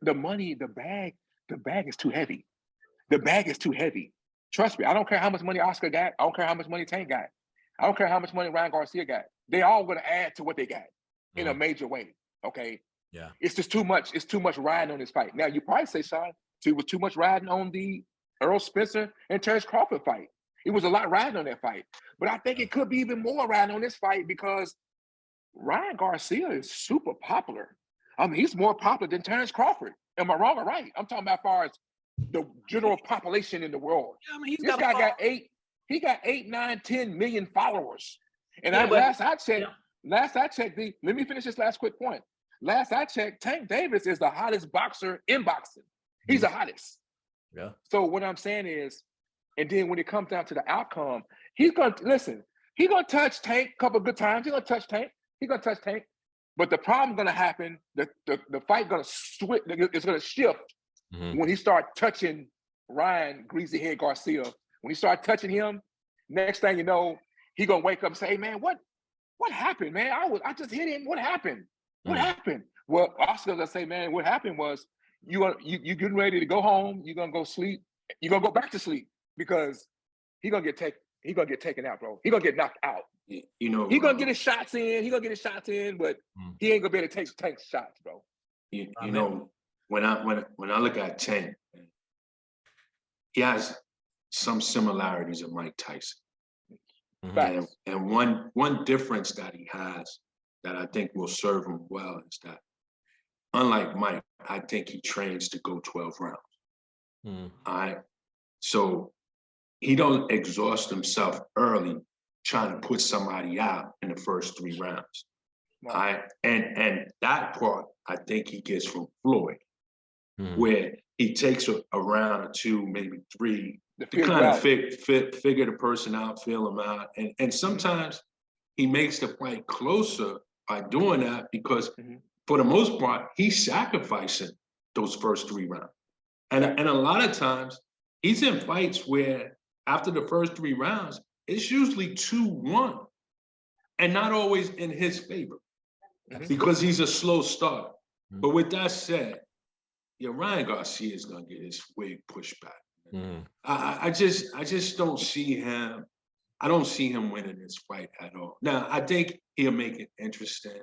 the money, the bag is too heavy. The bag is too heavy. Trust me. I don't care how much money Oscar got. I don't care how much money Tank got. I don't care how much money Ryan Garcia got. They all gonna add to what they got in a major way. Okay. Yeah. It's just too much. It's too much riding on this fight. Now you probably say, Sean, it was too much riding on the Earl Spencer and Terrence Crawford fight. It was a lot riding on that fight. But I think it could be even more riding on this fight because Ryan Garcia is super popular. I mean, he's more popular than Terrence Crawford. Am I wrong or right? I'm talking about as far as the general population in the world. Yeah, I mean, this guy got 8, 9, 10 million followers. And last I checked, let me finish this last quick point. Last I checked, Tank Davis is the hottest boxer in boxing. He's the hottest. Yeah. So what I'm saying is, and then when it comes down to the outcome, he's gonna touch Tank a couple of good times. He's gonna touch Tank. But the problem gonna happen, the fight gonna switch, it's gonna shift when he start touching Ryan Greasy Head Garcia. When he start touching him, next thing you know, he gonna wake up and say, hey man, what happened, man? I just hit him. What happened? What happened? Well, Oscar's gonna say, man, what happened was you getting ready to go home, you're gonna go sleep, you're gonna go back to sleep because he's gonna get taken out, bro. He's gonna get knocked out. He's gonna get his shots in, but he ain't gonna be able to take Tank's shots, bro. You know, when I look at Tank, he has some similarities of Mike Tyson. And one difference that he has that I think will serve him well is that, unlike Mike, I think he trains to go 12 rounds. All right. So he don't exhaust himself early trying to put somebody out in the first 3 rounds. All right. And that part I think he gets from Floyd, where he takes a round or 2, maybe 3, to kind of figure the person out, feel him out. And sometimes he makes the fight closer by doing that because for the most part, he's sacrificing those first 3 rounds. And a lot of times he's in fights where after the first 3 rounds, it's usually 2-1 and not always in his favor because he's a slow starter. But with that said, Ryan Garcia is gonna get his wig pushed back. I just don't see him. I don't see him winning this fight at all. Now, I think he'll make it interesting,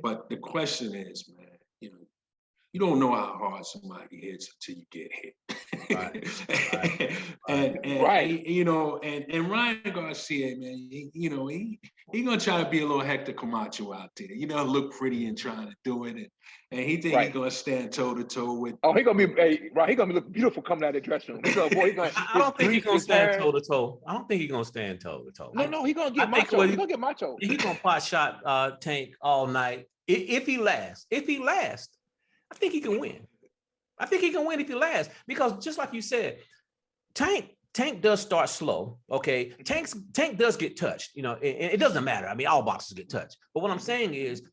but the question is, man, you don't know how hard somebody hits until you get hit. And Ryan Garcia, man, he gonna try to be a little Hector Camacho out there. Look pretty and trying to do it, and he think he's gonna stand toe to toe with. Oh, he gonna look beautiful coming out of the dressing room. I don't think he's gonna stand toe to toe. I don't think he's gonna stand toe to toe. No, he's gonna get macho. He's gonna get macho. He's gonna pot shot Tank all night if he lasts. I think he can win. I think he can win if he lasts because just like you said, Tank does start slow. Okay, Tank does get touched. It doesn't matter. I mean, all boxers get touched. But what I'm saying is,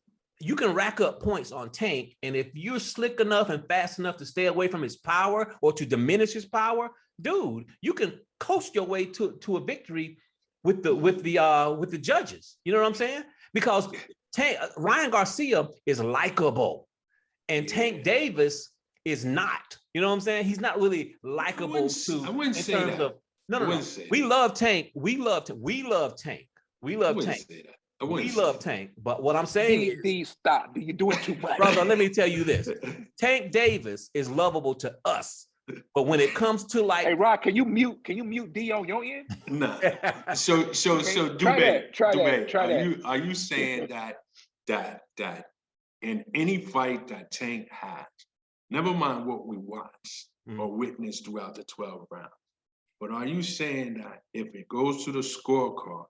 you can rack up points on Tank, and if you're slick enough and fast enough to stay away from his power or to diminish his power, dude, you can coast your way to a victory with the judges. You know what I'm saying? Because Ryan Garcia is likable. And Tank Davis is not. You know what I'm saying? He's not really likable I wouldn't say that. No. We love Tank. We love Tank. We love Tank. We love Tank. But what I'm saying is, stop. You're doing too much, brother. Let me tell you this: Tank Davis is lovable to us, but when it comes to like, hey Rod, can you mute D on your end? No. So Dubé, are you saying that in any fight that Tank has, never mind what we watch or witness throughout the 12 rounds, but are you saying that if it goes to the scorecards,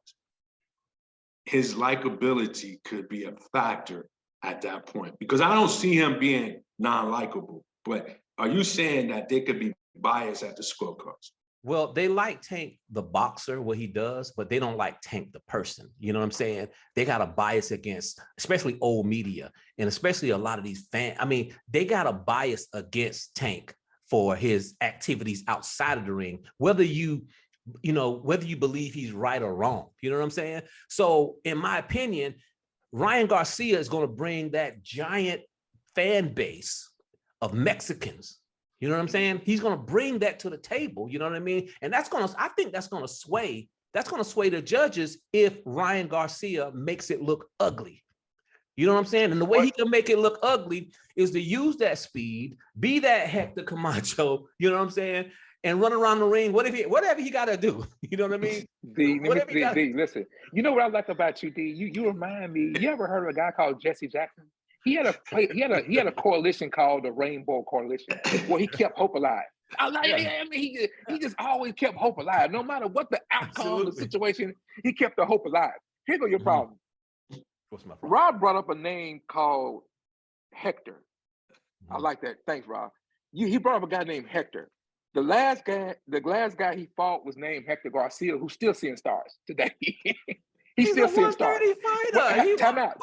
his likability could be a factor at that point? Because I don't see him being non-likable, but are you saying that there could be bias at the scorecards? Well, they like Tank, the boxer, what he does, but they don't like Tank, the person. You know what I'm saying? They got a bias against, especially old media, and especially a lot of these fans. I mean, they got a bias against Tank for his activities outside of the ring, whether you believe he's right or wrong. You know what I'm saying? So, in my opinion, Ryan Garcia is going to bring that giant fan base of Mexicans. You know what I'm saying? He's going to bring that to the table. You know what I mean? And I think that's going to sway the judges if Ryan Garcia makes it look ugly. You know what I'm saying? And the way he can make it look ugly is to use that speed, be that Hector Camacho, you know what I'm saying? And run around the ring, whatever he got to do. You know what I mean? D, listen, you know what I like about you, D? You remind me, you ever heard of a guy called Jesse Jackson? He had a coalition called the Rainbow Coalition, where he kept hope alive. He just always kept hope alive. No matter what the outcome of the situation, he kept the hope alive. Here go your problem. What's my problem? Rob brought up a name called Hector. I like that. Thanks, Rob. He brought up a guy named Hector. The last guy he fought was named Hector Garcia, who's still seeing stars today. He's still seeing stars. Well, time out.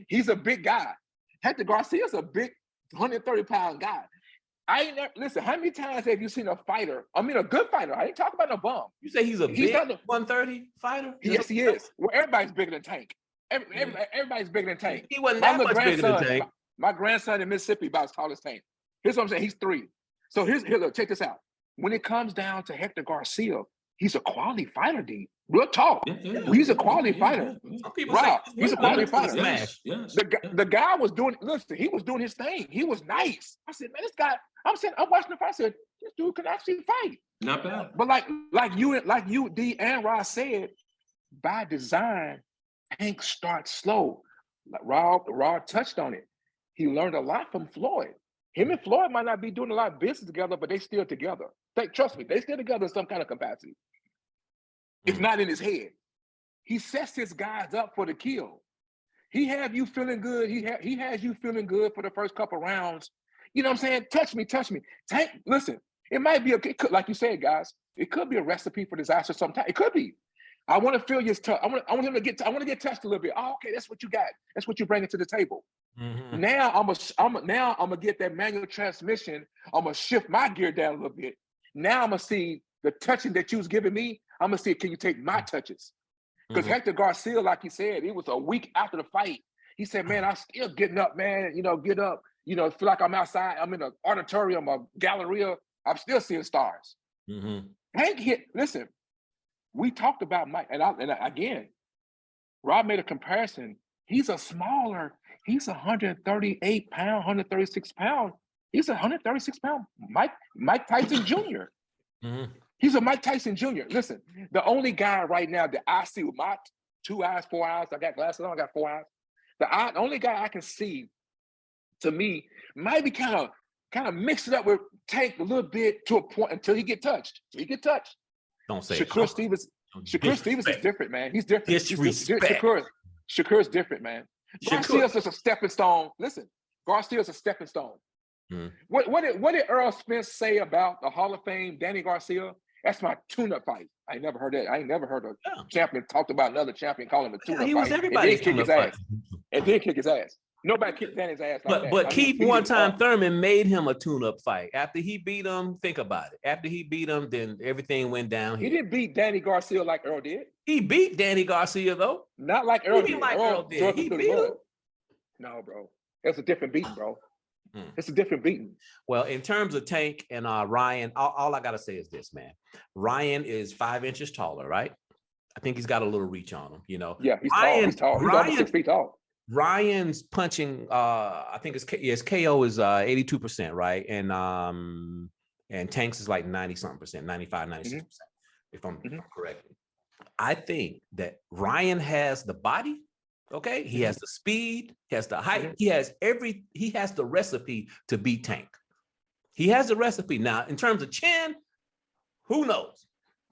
He's a big guy. Hector Garcia's a big 130-pound guy. Listen, how many times have you seen a fighter? I mean, a good fighter. I ain't talking about no bum. You say he's big 130 fighter? Yes, he is. Well, everybody's bigger than Tank. Everybody's bigger than Tank. He wasn't that much bigger than Tank. My grandson in Mississippi about as tall as Tank. Here's what I'm saying. He's 3. So look, check this out. When it comes down to Hector Garcia, he's a quality fighter, D. Real talk. He's a quality fighter. Wow, he's a quality fighter. Yes. The guy was doing, listen, he was doing his thing. He was nice. I said, man, this guy, I'm watching the fight. I said, this dude can actually fight. Not bad. But like you, D, and Ross said, by design, Tank starts slow. Like Rob touched on it. He learned a lot from Floyd. Him and Floyd might not be doing a lot of business together, but they still together. Trust me, they still together in some kind of capacity. It's not in his head. He sets his guys up for the kill. He have you feeling good. He has you feeling good for the first couple rounds. You know what I'm saying? Touch me. Tank, listen, it might be like you said, guys, it could be a recipe for disaster sometimes. It could be. I want to feel your touch. I want him to get touched a little bit. Oh, okay, that's what you got. That's what you're bringing to the table. Mm-hmm. Now I'm gonna get that manual transmission. I'm gonna shift my gear down a little bit. Now I'm gonna see the touching that you was giving me. I'm gonna see, can you take my touches? Because Hector Garcia, like he said, it was a week after the fight. He said, man, I'm still getting up, man. You know, get up. You know, feel like I'm outside. I'm in an auditorium, a galleria. I'm still seeing stars. Mm-hmm. Hank hit. Listen, we talked about Mike, and again, Rob made a comparison. He's 138 pound, 136 pound. He's 136 pound Mike Tyson Jr. Mm-hmm. He's a Mike Tyson Jr. Listen, the only guy right now that I see with my 2 eyes, 4 eyes, I got glasses on, I got 4 eyes. The only guy I can see, to me, might be kind of mix it up with Tank a little bit to a point until he get touched. Don't say Shakur Stevens. Shakur Stevens is different, man. He's different. Disrespect. Shakur's different, man. Garcia's just a stepping stone. Listen, Garcia's a stepping stone. Mm. What did Earl Spence say about the Hall of Fame Danny Garcia? That's my tune-up fight. I ain't never heard that. I ain't never heard a champion talked about another champion calling him a tune-up fight. He was everybody's tune-up fight. And then kick his ass. Nobody kicked Danny's ass like that. But Keith one-time Thurman made him a tune-up fight. After he beat him, think about it. After he beat him, then everything went down. He didn't beat Danny Garcia like Earl did. He beat Danny Garcia, though. Not like Earl did. Earl did. He beat him. No, bro. That's a different beating, bro. It's a different beating. Well, in terms of Tank and Ryan, all I got to say is this, man. Ryan is 5 inches taller, right? I think he's got a little reach on him, you know? Yeah, he's tall. He's almost 6 feet tall. Ryan's punching, I think his KO is 82%, right? And Tank's is like 90-something percent, 95, 96%, if I'm correct. I think that Ryan has the body, okay? He has the speed, he has the height, he has the recipe to beat Tank. He has the recipe. Now, in terms of chin, who knows?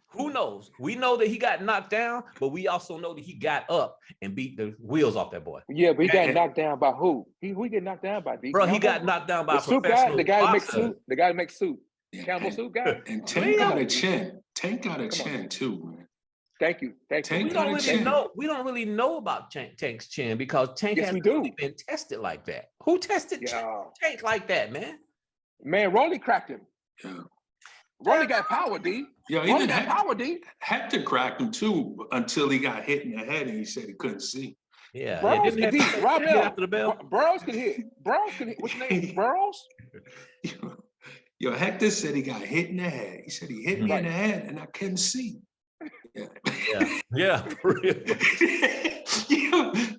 Who knows? We know that he got knocked down, but we also know that he got up and beat the wheels off that boy. Yeah, but he got knocked down by who? Who get knocked down by? Bro, he got knocked down by a professional the guy who makes suit. The guy who makes suit. Campbell suit guy. And Tank got a chin. Tank got a chin too, man. Thank you. We don't really know about Tank's chin because Tank hasn't really been tested like that. Who tested Tank like that, man? Man, Rolly cracked him. Yeah. Rolly got power, D. Yeah, Rolly got power, D. Hector cracked him too until he got hit in the head and he said he couldn't see. Yeah. Burroughs can hit. After the bell. Burroughs can hit. What's your name? Burroughs? Yo, Hector said he got hit in the head. He said he hit me in the head and I couldn't see. Yeah, for real.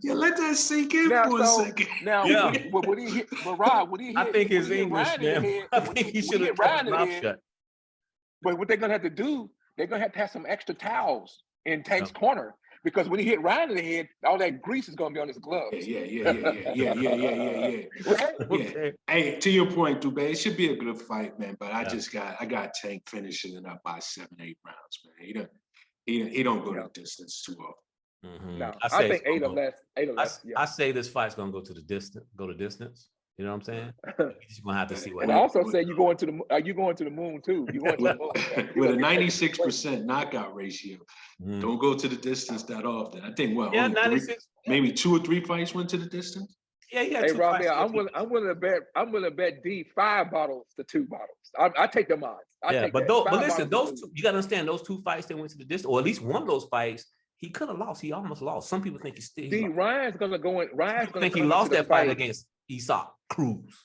Yeah, let that sink in for a second. Now, would he hit? But Rob, would he hit? I think his English, man. I think he should have kept his mouth shut. But what they're gonna have to do, they're gonna have to have some extra towels in Tank's corner because when he hit Ryan in the head, all that grease is gonna be on his gloves. Yeah. Okay. Hey, to your point, Dubé, it should be a good fight, man. But I got Tank finishing it up by 7-8 rounds, man. He don't go the distance too often. Mm-hmm. No, I think 8 or less. I say this fight's gonna go to distance. You know what I'm saying? You're just gonna have to see what. And I also say you going to the moon too. You going to the moon with a 96% knockout ratio. Don't go to the distance that often. I think 96, maybe 2 or 3 fights went to the distance. Yeah. Hey, Robbie, I'm willing to bet D 5 bottles to 2 bottles. I take them odds. But listen, those two, you gotta understand those 2 fights that went to the distance, or at least one of those fights. He could have lost. He almost lost. Some people think he still. Ryan's gonna go in. Ryan's gonna think he lost that fight against Isak Cruz.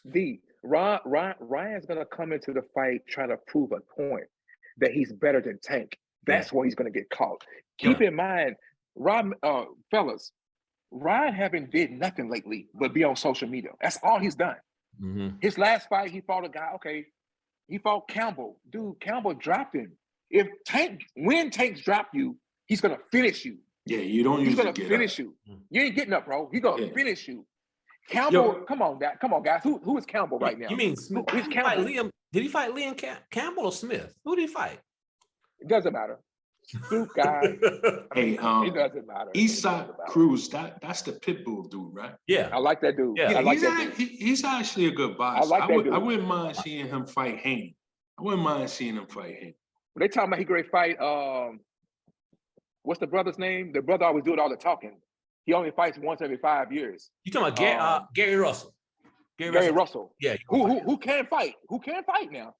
Ryan's gonna come into the fight trying to prove a point that he's better than Tank. That's where he's gonna get caught. Keep in mind, fellas, Ryan haven't did nothing lately but be on social media. That's all he's done. Mm-hmm. His last fight, he fought a guy. Okay, he fought Campbell. Dude, Campbell dropped him. When Tank's drop you, he's gonna finish you. Yeah, you don't. He's gonna finish you. You ain't getting up, bro. He's gonna finish you. Campbell, come on, guys. Who is Campbell right now? You mean Smith? Who's Campbell? Did he fight Liam Campbell or Smith? Who did he fight? It doesn't matter. Stoop guy. Hey, it doesn't matter. Eastside Cruz, that's the pit bull dude, right? Yeah, I like that dude. Yeah, he's actually a good boxer. I wouldn't mind seeing him fight Haney. They talking about he great fight. What's the brother's name? The brother always doing all the talking. He only fights once every 5 years. You talking about Gary Russell? Gary Russell. Yeah. Who can fight? Who can fight now?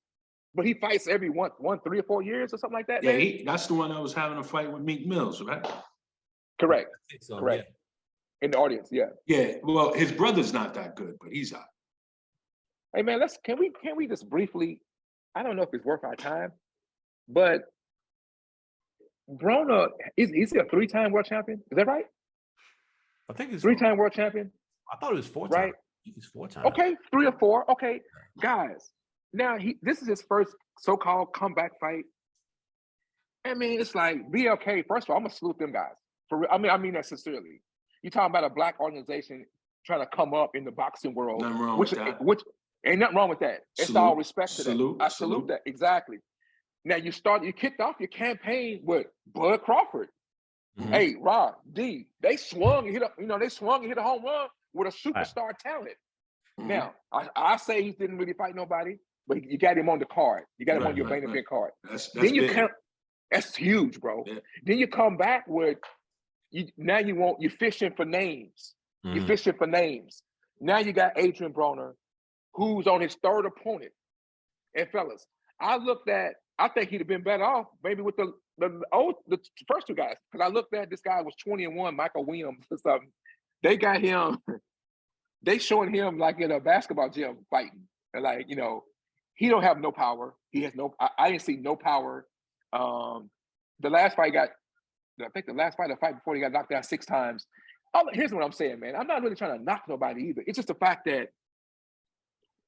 But he fights every 3 or 4 years or something like that. Yeah, that's the one that was having a fight with Meek Mills, right? Correct. So, correct. Yeah. In the audience, yeah. Yeah. Well, his brother's not that good, but he's out. Hey man, can we just briefly? I don't know if it's worth our time, but Broner is he a 3-time world champion? Is that right? I think he's 3-time world champion. I thought it was 4 times. Right? He's 4 times. Okay, 3 or 4. Okay, guys. Now this is his first so-called comeback fight. I mean, it's like BLK. First of all, I'm gonna salute them guys. I mean that sincerely. You're talking about a black organization trying to come up in the boxing world. Nothing wrong with that. Which ain't nothing wrong with that. It's all respect to that. I salute that. Exactly. Now you kicked off your campaign with Bud Crawford. Mm-hmm. Hey, Rob, D, they swung and hit a home run with a superstar talent. Mm-hmm. Now, I say he didn't really fight nobody, but you got him on the card. You got him on your main event card. That's huge, bro. Yeah. Then you come back with you're fishing for names. Mm-hmm. You're fishing for names. Now you got Adrian Broner, who's on his 3rd opponent. And fellas, I think he'd have been better off maybe with the first 2 guys. Because I looked at this guy was 20-1, Michael Williams or something. They got him, they showing him like in a basketball gym fighting. And like, he don't have no power. He has I didn't see no power. The last fight the fight before he got knocked down 6 times. Here's what I'm saying, man. I'm not really trying to knock nobody either. It's just the fact that,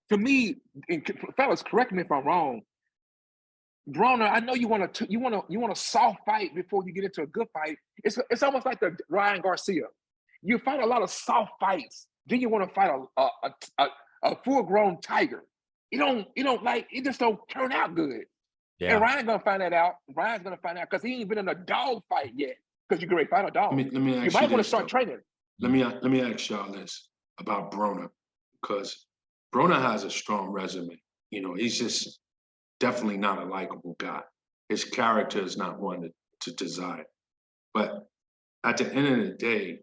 to me, and fellas, correct me if I'm wrong, Broner, I know you want a soft fight before you get into a good fight. It's almost like the Ryan Garcia. You fight a lot of soft fights, then you want to fight a full-grown tiger. It just don't turn out good. Yeah. And Ryan's gonna find that out. Ryan's gonna find out because he ain't been in a dog fight yet. Because you can already fight a dog. Let me ask you might want to start training. Let me ask y'all this about Broner, because Broner has a strong resume. He's just definitely not a likable guy. His character is not one to desire. But at the end of the day,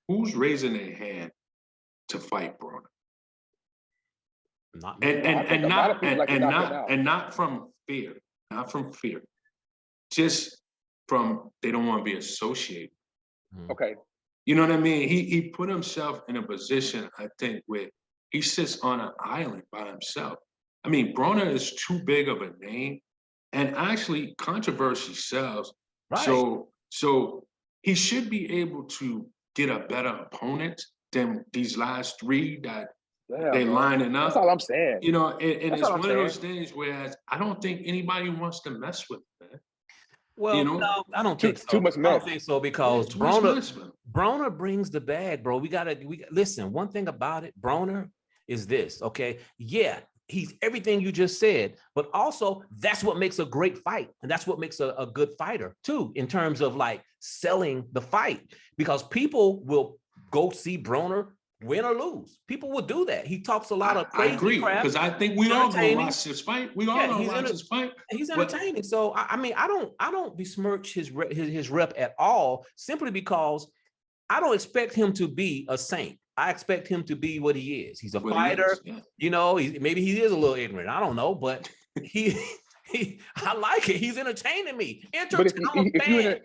who's raising their hand to fight Broner? Not from fear, just from they don't want to be associated. Okay. You know what I mean? He put himself in a position, I think, where he sits on an island by himself. I mean, Broner is too big of a name, and actually controversy sells. Right. So he should be able to get a better opponent than these last 3 that they lining up. That's all I'm saying. And it's one of those things where I don't think anybody wants to mess with him, man. Well, no, I don't think so. Too much mess. I don't think so because Broner brings the bag, bro. We listen. One thing about it, Broner, is this, okay? Yeah, he's everything you just said, but also that's what makes a great fight, and that's what makes a good fighter too, in terms of like selling the fight, because people will go see Broner win or lose. People will do that. He talks a lot of crazy crap. I agree, because I think we all gonna watch this fight. We all gonna watch this fight. He's entertaining. So I mean, I don't besmirch his rep at all, simply because I don't expect him to be a saint. I expect him to be what he is. He's a fighter. Maybe he is a little ignorant. I don't know, but I like it. He's entertaining me. But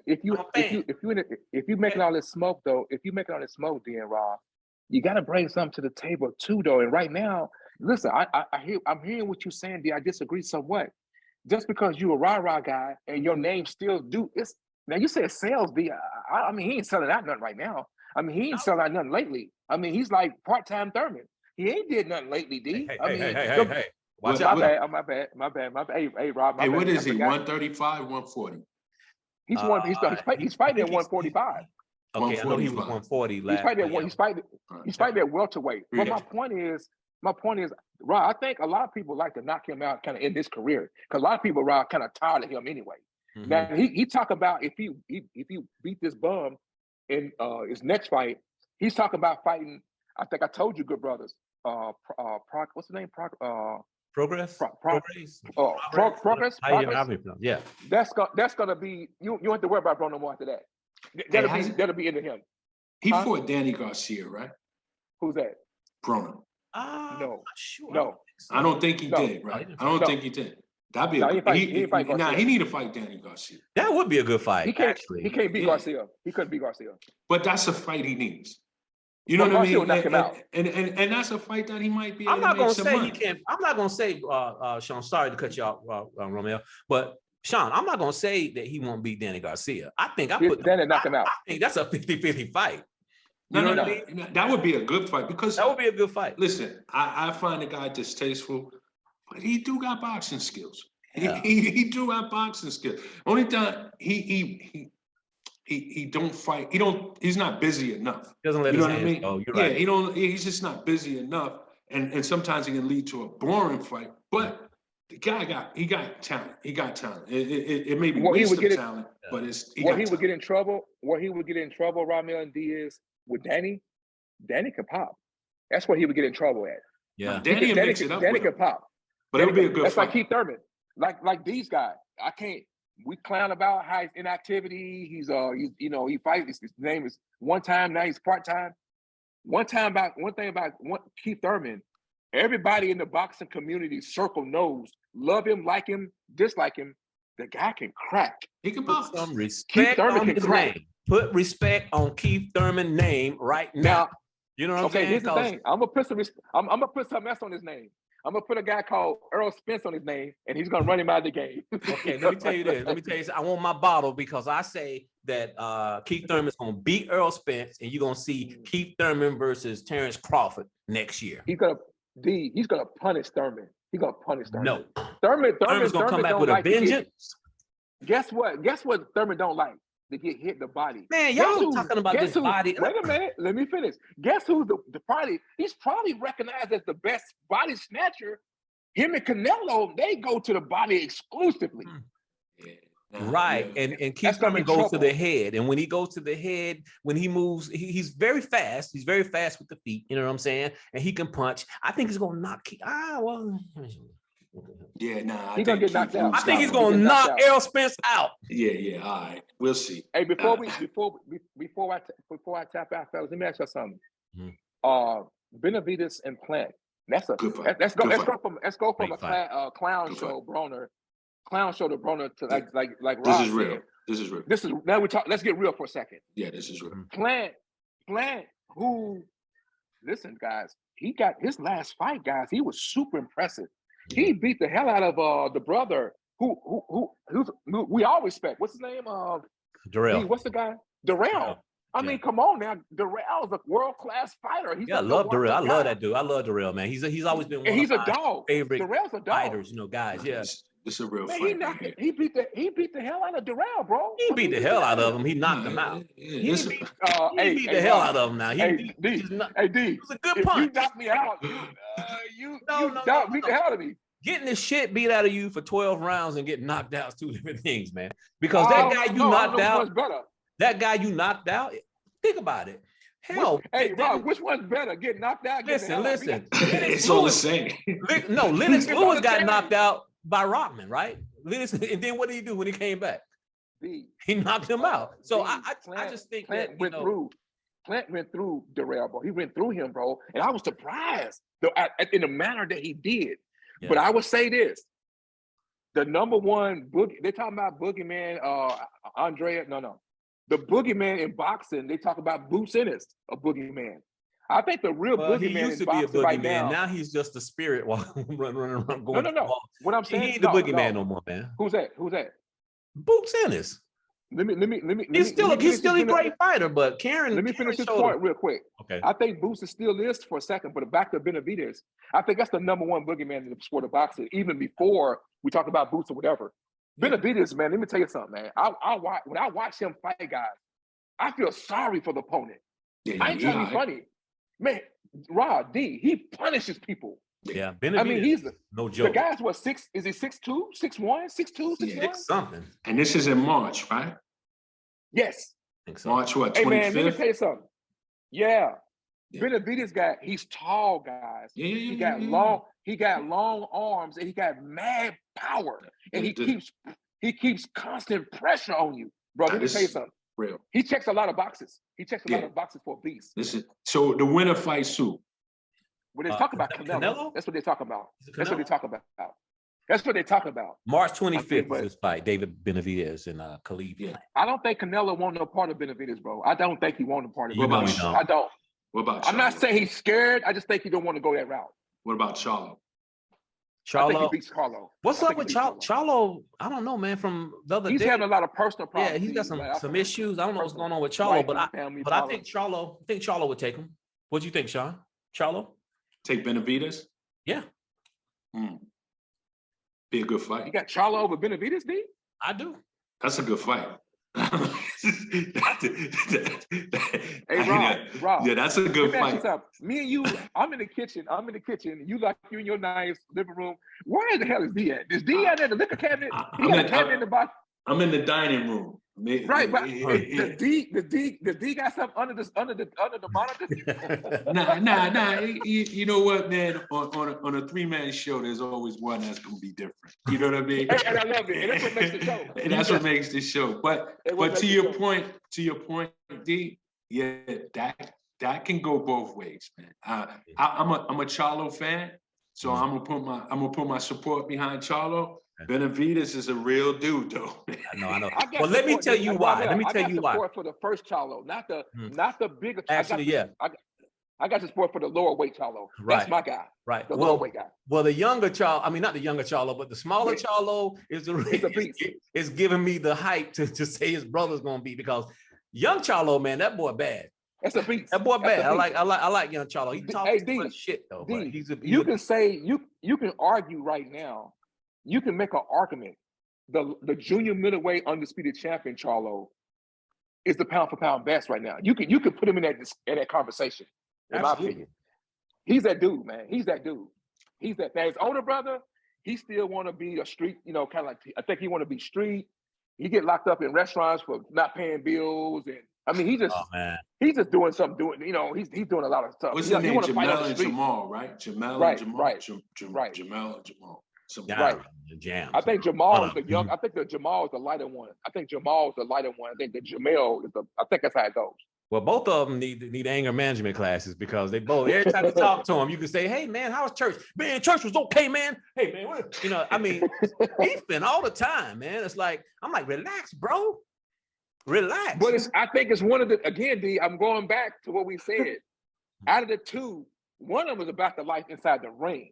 if you making all this smoke though, then Rob, you got to bring something to the table too, though. And right now, listen, I'm hearing what you're saying, D. I disagree somewhat. Just because you're a rah-rah guy and your name still now you said sales, D. I mean, he ain't selling out nothing right now. I mean, he ain't selling out nothing lately. I mean, he's like part-time Thurman. He ain't did nothing lately, D. Hey. Watch out. My bad. Hey, Rob. What is he? 135, 140? He's fighting at 145. Okay, I know he was 140 last. He's fighting at welterweight. But my point is, Rob, I think a lot of people like to knock him out kind of in this career because a lot of people, Rob, kind of tired of him anyway. Now he talk about if he beat this bum in his next fight, he's talking about fighting. I think I told you, good brothers. What's the name? Progress. Progress. Yeah. That's gonna be you. You don't have to worry about bro no more after that. That'll be into him. He fought Danny Garcia, right? Who's that? Broner. No. Sure. No. I don't think he did, right? I don't think he did. That'd be he need to fight Danny Garcia. That would be a good fight. He can't beat Garcia. He couldn't beat Garcia. But that's a fight he needs. You know what I mean? Knock him out. And that's a fight that he might be. I'm not gonna say he can't. I'm not gonna say, Sean. Sorry to cut you off, Romeo. But Sean, I'm not gonna say that he won't beat Danny Garcia. I think Danny knock him out. I think that's a 50-50 fight. No. That would be a good fight because that would be a good fight. Listen, I find the guy distasteful, but he do got boxing skills. Yeah. He do have boxing skills. Only time he don't fight. He's not busy enough. He doesn't let his hands go. You're right. He's just not busy enough, and sometimes it can lead to a boring fight. But the guy got talent. He got talent. It may be waste of talent, but where he would get in trouble, Romeo and Diaz with Danny could pop. That's where he would get in trouble at. Yeah, Danny could pop. But it'll be a good that's fight. Like Keith Thurman. Like these guys. We clown about how he's inactivity. He fights. His name is one time, now he's part-time. One thing about Keith Thurman, everybody in the boxing community circle knows, love him, like him, dislike him. The guy can crack. He can put some respect on his name. Put respect on Keith Thurman's name right now. You know what I'm saying? Here's the thing. I'm gonna put something else on his name. I'm gonna put a guy called Earl Spence on his name, and he's gonna run him out of the game. Okay, let me tell you this. I want my bottle because I say that Keith Thurman's gonna beat Earl Spence, and you're gonna see Keith Thurman versus Terrence Crawford next year. He's gonna punish Thurman. He's gonna punish Thurman. No, Thurman's gonna come back with a vengeance. Guess what Thurman don't like? To get hit in the body. Man, y'all talking about this body. Wait a minute, let me finish. Guess who's he's probably recognized as the best body snatcher. Him and Canelo, they go to the body exclusively. Right, and Keith Thurman goes to the head, and when he goes to the head, when he moves, he's very fast. He's very fast with the feet. You know what I'm saying? And he can punch. I think he's gonna knock. Yeah, nah. He's gonna get knocked out. I think he's gonna knock Errol Spence out. Yeah. All right, we'll see. Hey, before I tap out, fellas, let me ask you something. Benavidez and Plant. That's a good fight. Let's go from a clown show, Broner. Clown show to Broner to like Rob. This is real. This is now we talk. Let's get real for a second. Yeah, this is real. Plant. Who? Listen, guys. He got his last fight, guys. He was super impressive. He beat the hell out of the brother who we all respect. What's his name? Darrell. What's the guy? Darrell. I mean, come on now. Darrell's a world-class fighter. I love Darrell. I love that dude. I love Darrell, man. He's always been one of my dog. favorite Darrell's a dog. fighters, guys. Yeah. This is a real fight. He beat the hell out of Darrell, bro. He beat the hell out of him. He knocked him out. He beat the hell out of him now. D. It was a good punch. You knocked me out. You beat the hell out of me. Getting the shit beat out of you for 12 rounds and getting knocked out is two different things, man. Because that guy you knocked out, think about it. Hell. Rob, which one's better? Getting knocked out? Listen. It's all the same. Lennox Lewis got knocked out by Rockman, right? And then what did he do when he came back? He knocked him out. So I just think Plant went through Darrell, bro. He went through him, bro. And I was surprised in the manner that he did. Yeah. But I would say this. The number one boogie, they're talking about boogeyman, Andrea. No. The boogeyman in boxing, they talk about Boots Ennis, a boogeyman. I think the real boogeyman in boxing right now. He's just a spirit running around going. No. What I'm saying, he ain't the boogeyman no more, man. Who's that? Boots Ennis. Let me. He's still a great fighter, but Karen. Let me finish this point real quick. Okay. I think Boots is still is for a second, but back to Benavidez. I think that's the number one boogeyman in the sport of boxing, even before we talk about Boots or whatever. Yeah. Benavidez, man. Let me tell you something, man. When I watch him fight guys, I feel sorry for the opponent. Yeah, I ain't trying to be funny. Man, Rod D, he punishes people. Yeah, I mean, he's no the joke. guy's what, 6, is he 6'2", 6'1", 6'2", 6'1"? 6 something. And this is in March, right? Yes. I think so. March what, 25th? Hey man, let me tell you something. Yeah. Yeah. Benavidez guy, he's tall, guys. Yeah. He got long arms and he got mad power. And he keeps constant pressure on you. Bro, let me tell you something. Real. He checks a lot of boxes. He checks a lot of boxes for a beast. So the winner fights who? When they talk about Canelo, that's what they talk about. That's what they talk about. That's what they talk about. March 25th is this fight, David Benavidez and Khalid. Yeah. I don't think Canelo want no part of Benavidez, bro. I don't think he want no part of Benavidez. I don't. What about I'm not Charlo? saying he's scared. I just think he don't want to go that route. What about Charlo? I think he beats Carlo. What's up with Charlo? I don't know, man. From the other day, he's having a lot of personal problems. Yeah, he's got some issues. I don't know what's going on with Charlo, but I think Charlo would take him. What do you think, Sean? Charlo? Take Benavidez? Yeah. Be a good fight. You got Charlo over Benavidez, D? I do. That's a good fight. Hey, Rob. Yeah, that's a good fight. Me and you, I'm in the kitchen. You in your nice living room. Where the hell is D at? Is D out there in the liquor cabinet? He got a cabinet in the box. I'm in the dining room. Right, but the D got something under the monitor. Nah. You know what, man? On a 3-man show, there's always one that's gonna be different. You know what I mean? And I love it. And that's what makes the show. And that's what makes the show. But to your point, D, yeah, that can go both ways, man. I'm a Charlo fan, so I'm gonna put my support behind Charlo. Benavidez is a real dude, though. I know. Well, let me tell you why. Let me tell you why. Support for the first Charlo, not the bigger. Actually, I got support for the lower weight Charlo. That's my guy. Right. The lower weight guy. Well, the younger Charlo, I mean, not the younger Charlo, but the smaller Charlo is it's giving me the hype to say his brother's gonna be, because young Charlo, man, that boy bad. That's a beast. That boy bad. I like young Charlo. He talks too much shit though. You can argue right now. You can make an argument. The junior middleweight undisputed champion Charlo is the pound for pound best right now. You could put him in that conversation. In my opinion, he's that dude, man. He's that dude. He's that. Now his older brother, he still want to be a street. You know, kind of like, I think he want to be street. He get locked up in restaurants for not paying bills, and I mean, he's just doing something. He's doing a lot of stuff. What's his name? Jamel and Jamal, right? Jamel and Jamal. Right. Jamel and Jamal. Right. Jam. I think Jamal is the young. I think that Jamal is the lighter one. I think that Jamel is I think that's how it goes. Well, both of them need anger management classes, because they both, every time you talk to them, you can say, "Hey man, how was church? Man, church was okay, man. Hey man, I mean, beefing all the time, man. It's like, I'm like, relax, bro. Relax." But I think it's one of the, again, D, I'm going back to what we said. Out of the two, one of them is about the life inside the ring.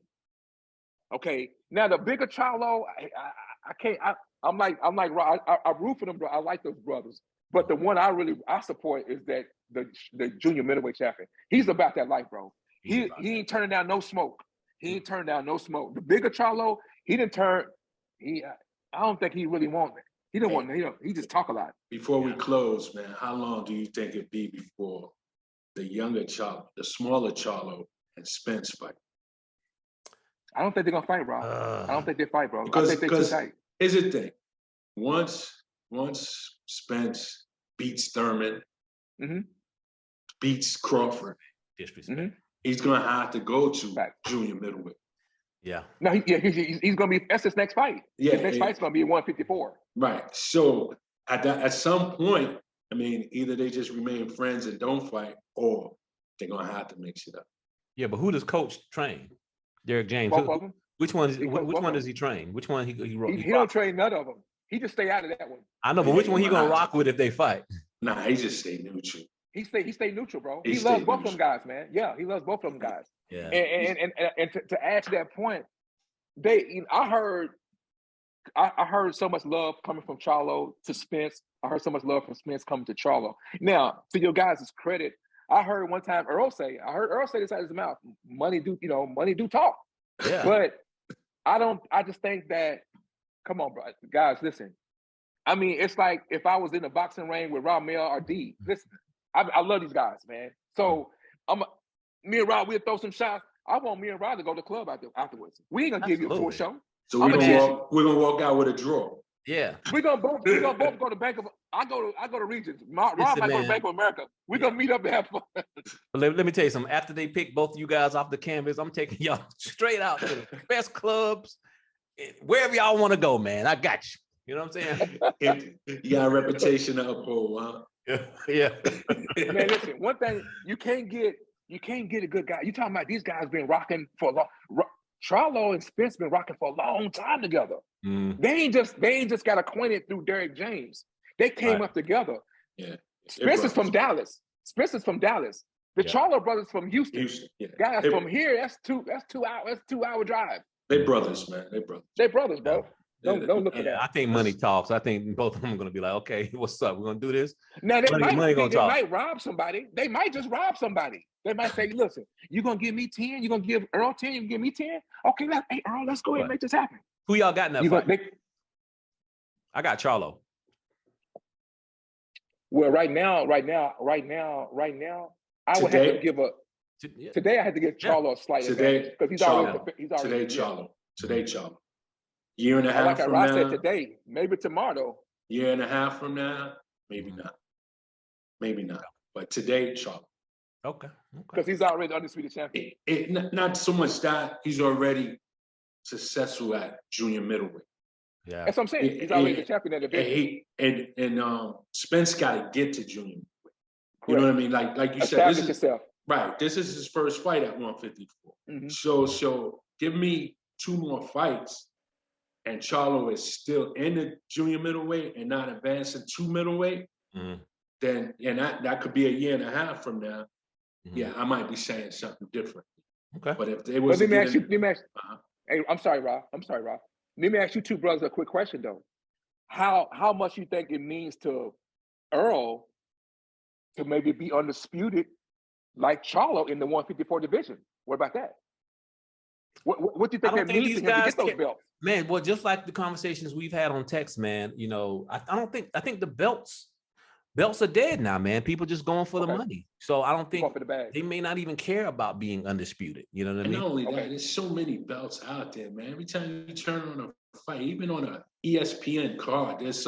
Okay. Now the bigger Charlo, I can't. I'm like I root for them, bro. I like those brothers. But the one I support is that the junior middleweight champion. He's about that life, bro. He ain't turning down no smoke. The bigger Charlo, he didn't turn. I don't think he really wanted it. He didn't want. He just talk a lot. Before we close, man, how long do you think it'd be before the younger Charlo, the smaller Charlo, and Spence fight? I don't think they're gonna fight, bro. I don't think they fight, bro. Because I think they're too tight. Here's the thing: once Spence beats Thurman, beats Crawford, he's gonna have to go to junior middleweight. Yeah. No, he's gonna be. That's his next fight. Yeah, his next fight's gonna be 154. Right. So at some point, I mean, either they just remain friends and don't fight, or they're gonna have to mix it up. Yeah, but who does Coach train? Derek James. Both of them. Which one does he train? Which one he don't train none of them. He just stay out of that one. I know, but which one he gonna rock with if they fight? Nah, he just stay neutral. He stay neutral, bro. He loves both of them guys, man. Yeah, he loves both of them guys. Yeah. And to add to that point, I heard so much love coming from Charlo to Spence. I heard so much love from Spence coming to Charlo. Now, to your guys' credit, I heard one time Earl say this out of his mouth, money do talk. Yeah. But I just think that, come on, bro. Guys, listen. I mean, it's like if I was in a boxing ring with Ramel or D. Listen, I love these guys, man. So me and Rod, we'll throw some shots. I want me and Rod to go to the club afterwards. We ain't gonna give you a full show. So we're gonna walk out with a draw. Yeah. We're gonna both go to Bank of. I go to Regions. Rob might go to Bank of America. We're gonna meet up and have fun. Let me tell you something. After they pick both of you guys off the canvas, I'm taking y'all straight out to the best clubs, wherever y'all want to go, man. I got you. You know what I'm saying? You got a reputation to uphold, huh? Yeah. Man, listen. One thing you can't get a good guy. You talking about these guys been rocking for a long. Charlo and Spence been rocking for a long time together. They ain't just got acquainted through Derrick James. They came up together. Yeah. Spence is from Dallas. The Charlo brothers from Houston. Yeah. Guys from here, that's 2 hour drive. They brothers, man. They brothers, bro. Don't look at that. I think money talks. I think both of them are gonna be like, okay, what's up? We're gonna do this. Now they might rob somebody. They might just rob somebody. They might say, listen, you're gonna give me 10, you're gonna give Earl 10, you can give me 10. Okay, hey Earl, let's go ahead and make this happen. Who y'all got in that fight? I got Charlo. Well, right now, I would have to give today I had to give Charlo a slight advantage because he's already Charlo. Today, Charlo. Year and a half like from I now. said today, maybe tomorrow. Year and a half from now, maybe not. But today, Charlo. Okay. Because he's already undisputed champion. Not so much that he's already successful at junior middleweight. Yeah, that's what I'm saying. He's already the champion at the division. And Spence got to get to junior middleweight. You know what I mean? Like you said, this is yourself. Right. This is his first fight at 154. So give me 2 more fights. And Charlo is still in the junior middleweight and not advancing to middleweight, then that could be a year and a half from now. Yeah, I might be saying something different. Okay. But if they was, let me ask you. Hey, I'm sorry, Rob. Let me ask you two brothers a quick question though. How much you think it means to Earl to maybe be undisputed like Charlo in the 154 division? What about that? What do you think that means to him to get those belts? Man, well, just like the conversations we've had on text, man, you know, I think the belts are dead now, man. People just going for the money. So I don't think they may not even care about being undisputed. You know what I mean? And not only that, there's so many belts out there, man. Every time you turn on a fight, even on a ESPN card, there's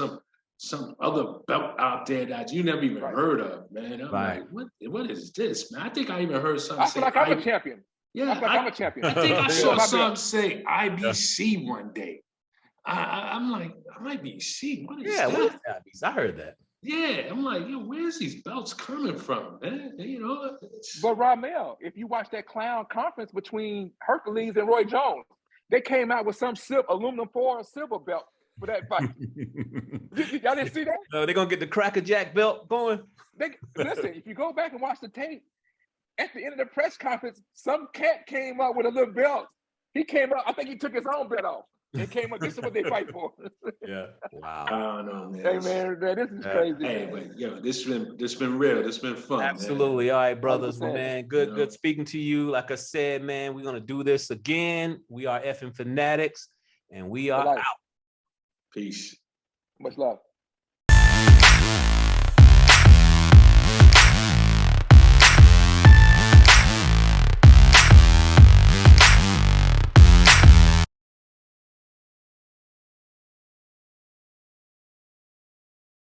some other belt out there that you never even heard of, man. I'm like, what is this, man? I think I even heard something. I feel like I'm a champion. Yeah, I'm a champion. I think I saw some say IBC one day. I'm like, IBC? What is that? What is IBC? I heard that. Yeah, I'm like, yo, where's these belts coming from, man? You know. But Ramel, if you watch that clown conference between Hercules and Roy Jones, they came out with some aluminum foil silver belt for that fight. Y'all didn't see that? No, they're gonna get the Cracker Jack belt going. Listen, if you go back and watch the tape. At the end of the press conference, some cat came up with a little belt. He came up, I think he took his own belt off and came up, this is what they fight for. Yeah. Wow. I don't know, man. Hey, man, this is crazy. Hey, but yo, this been real. This been fun. Absolutely. Man. All right, brothers, man. Good, you know? Good speaking to you. Like I said, man, we're gonna do this again. We are effing Fanatics, and we are out. Peace. Much love.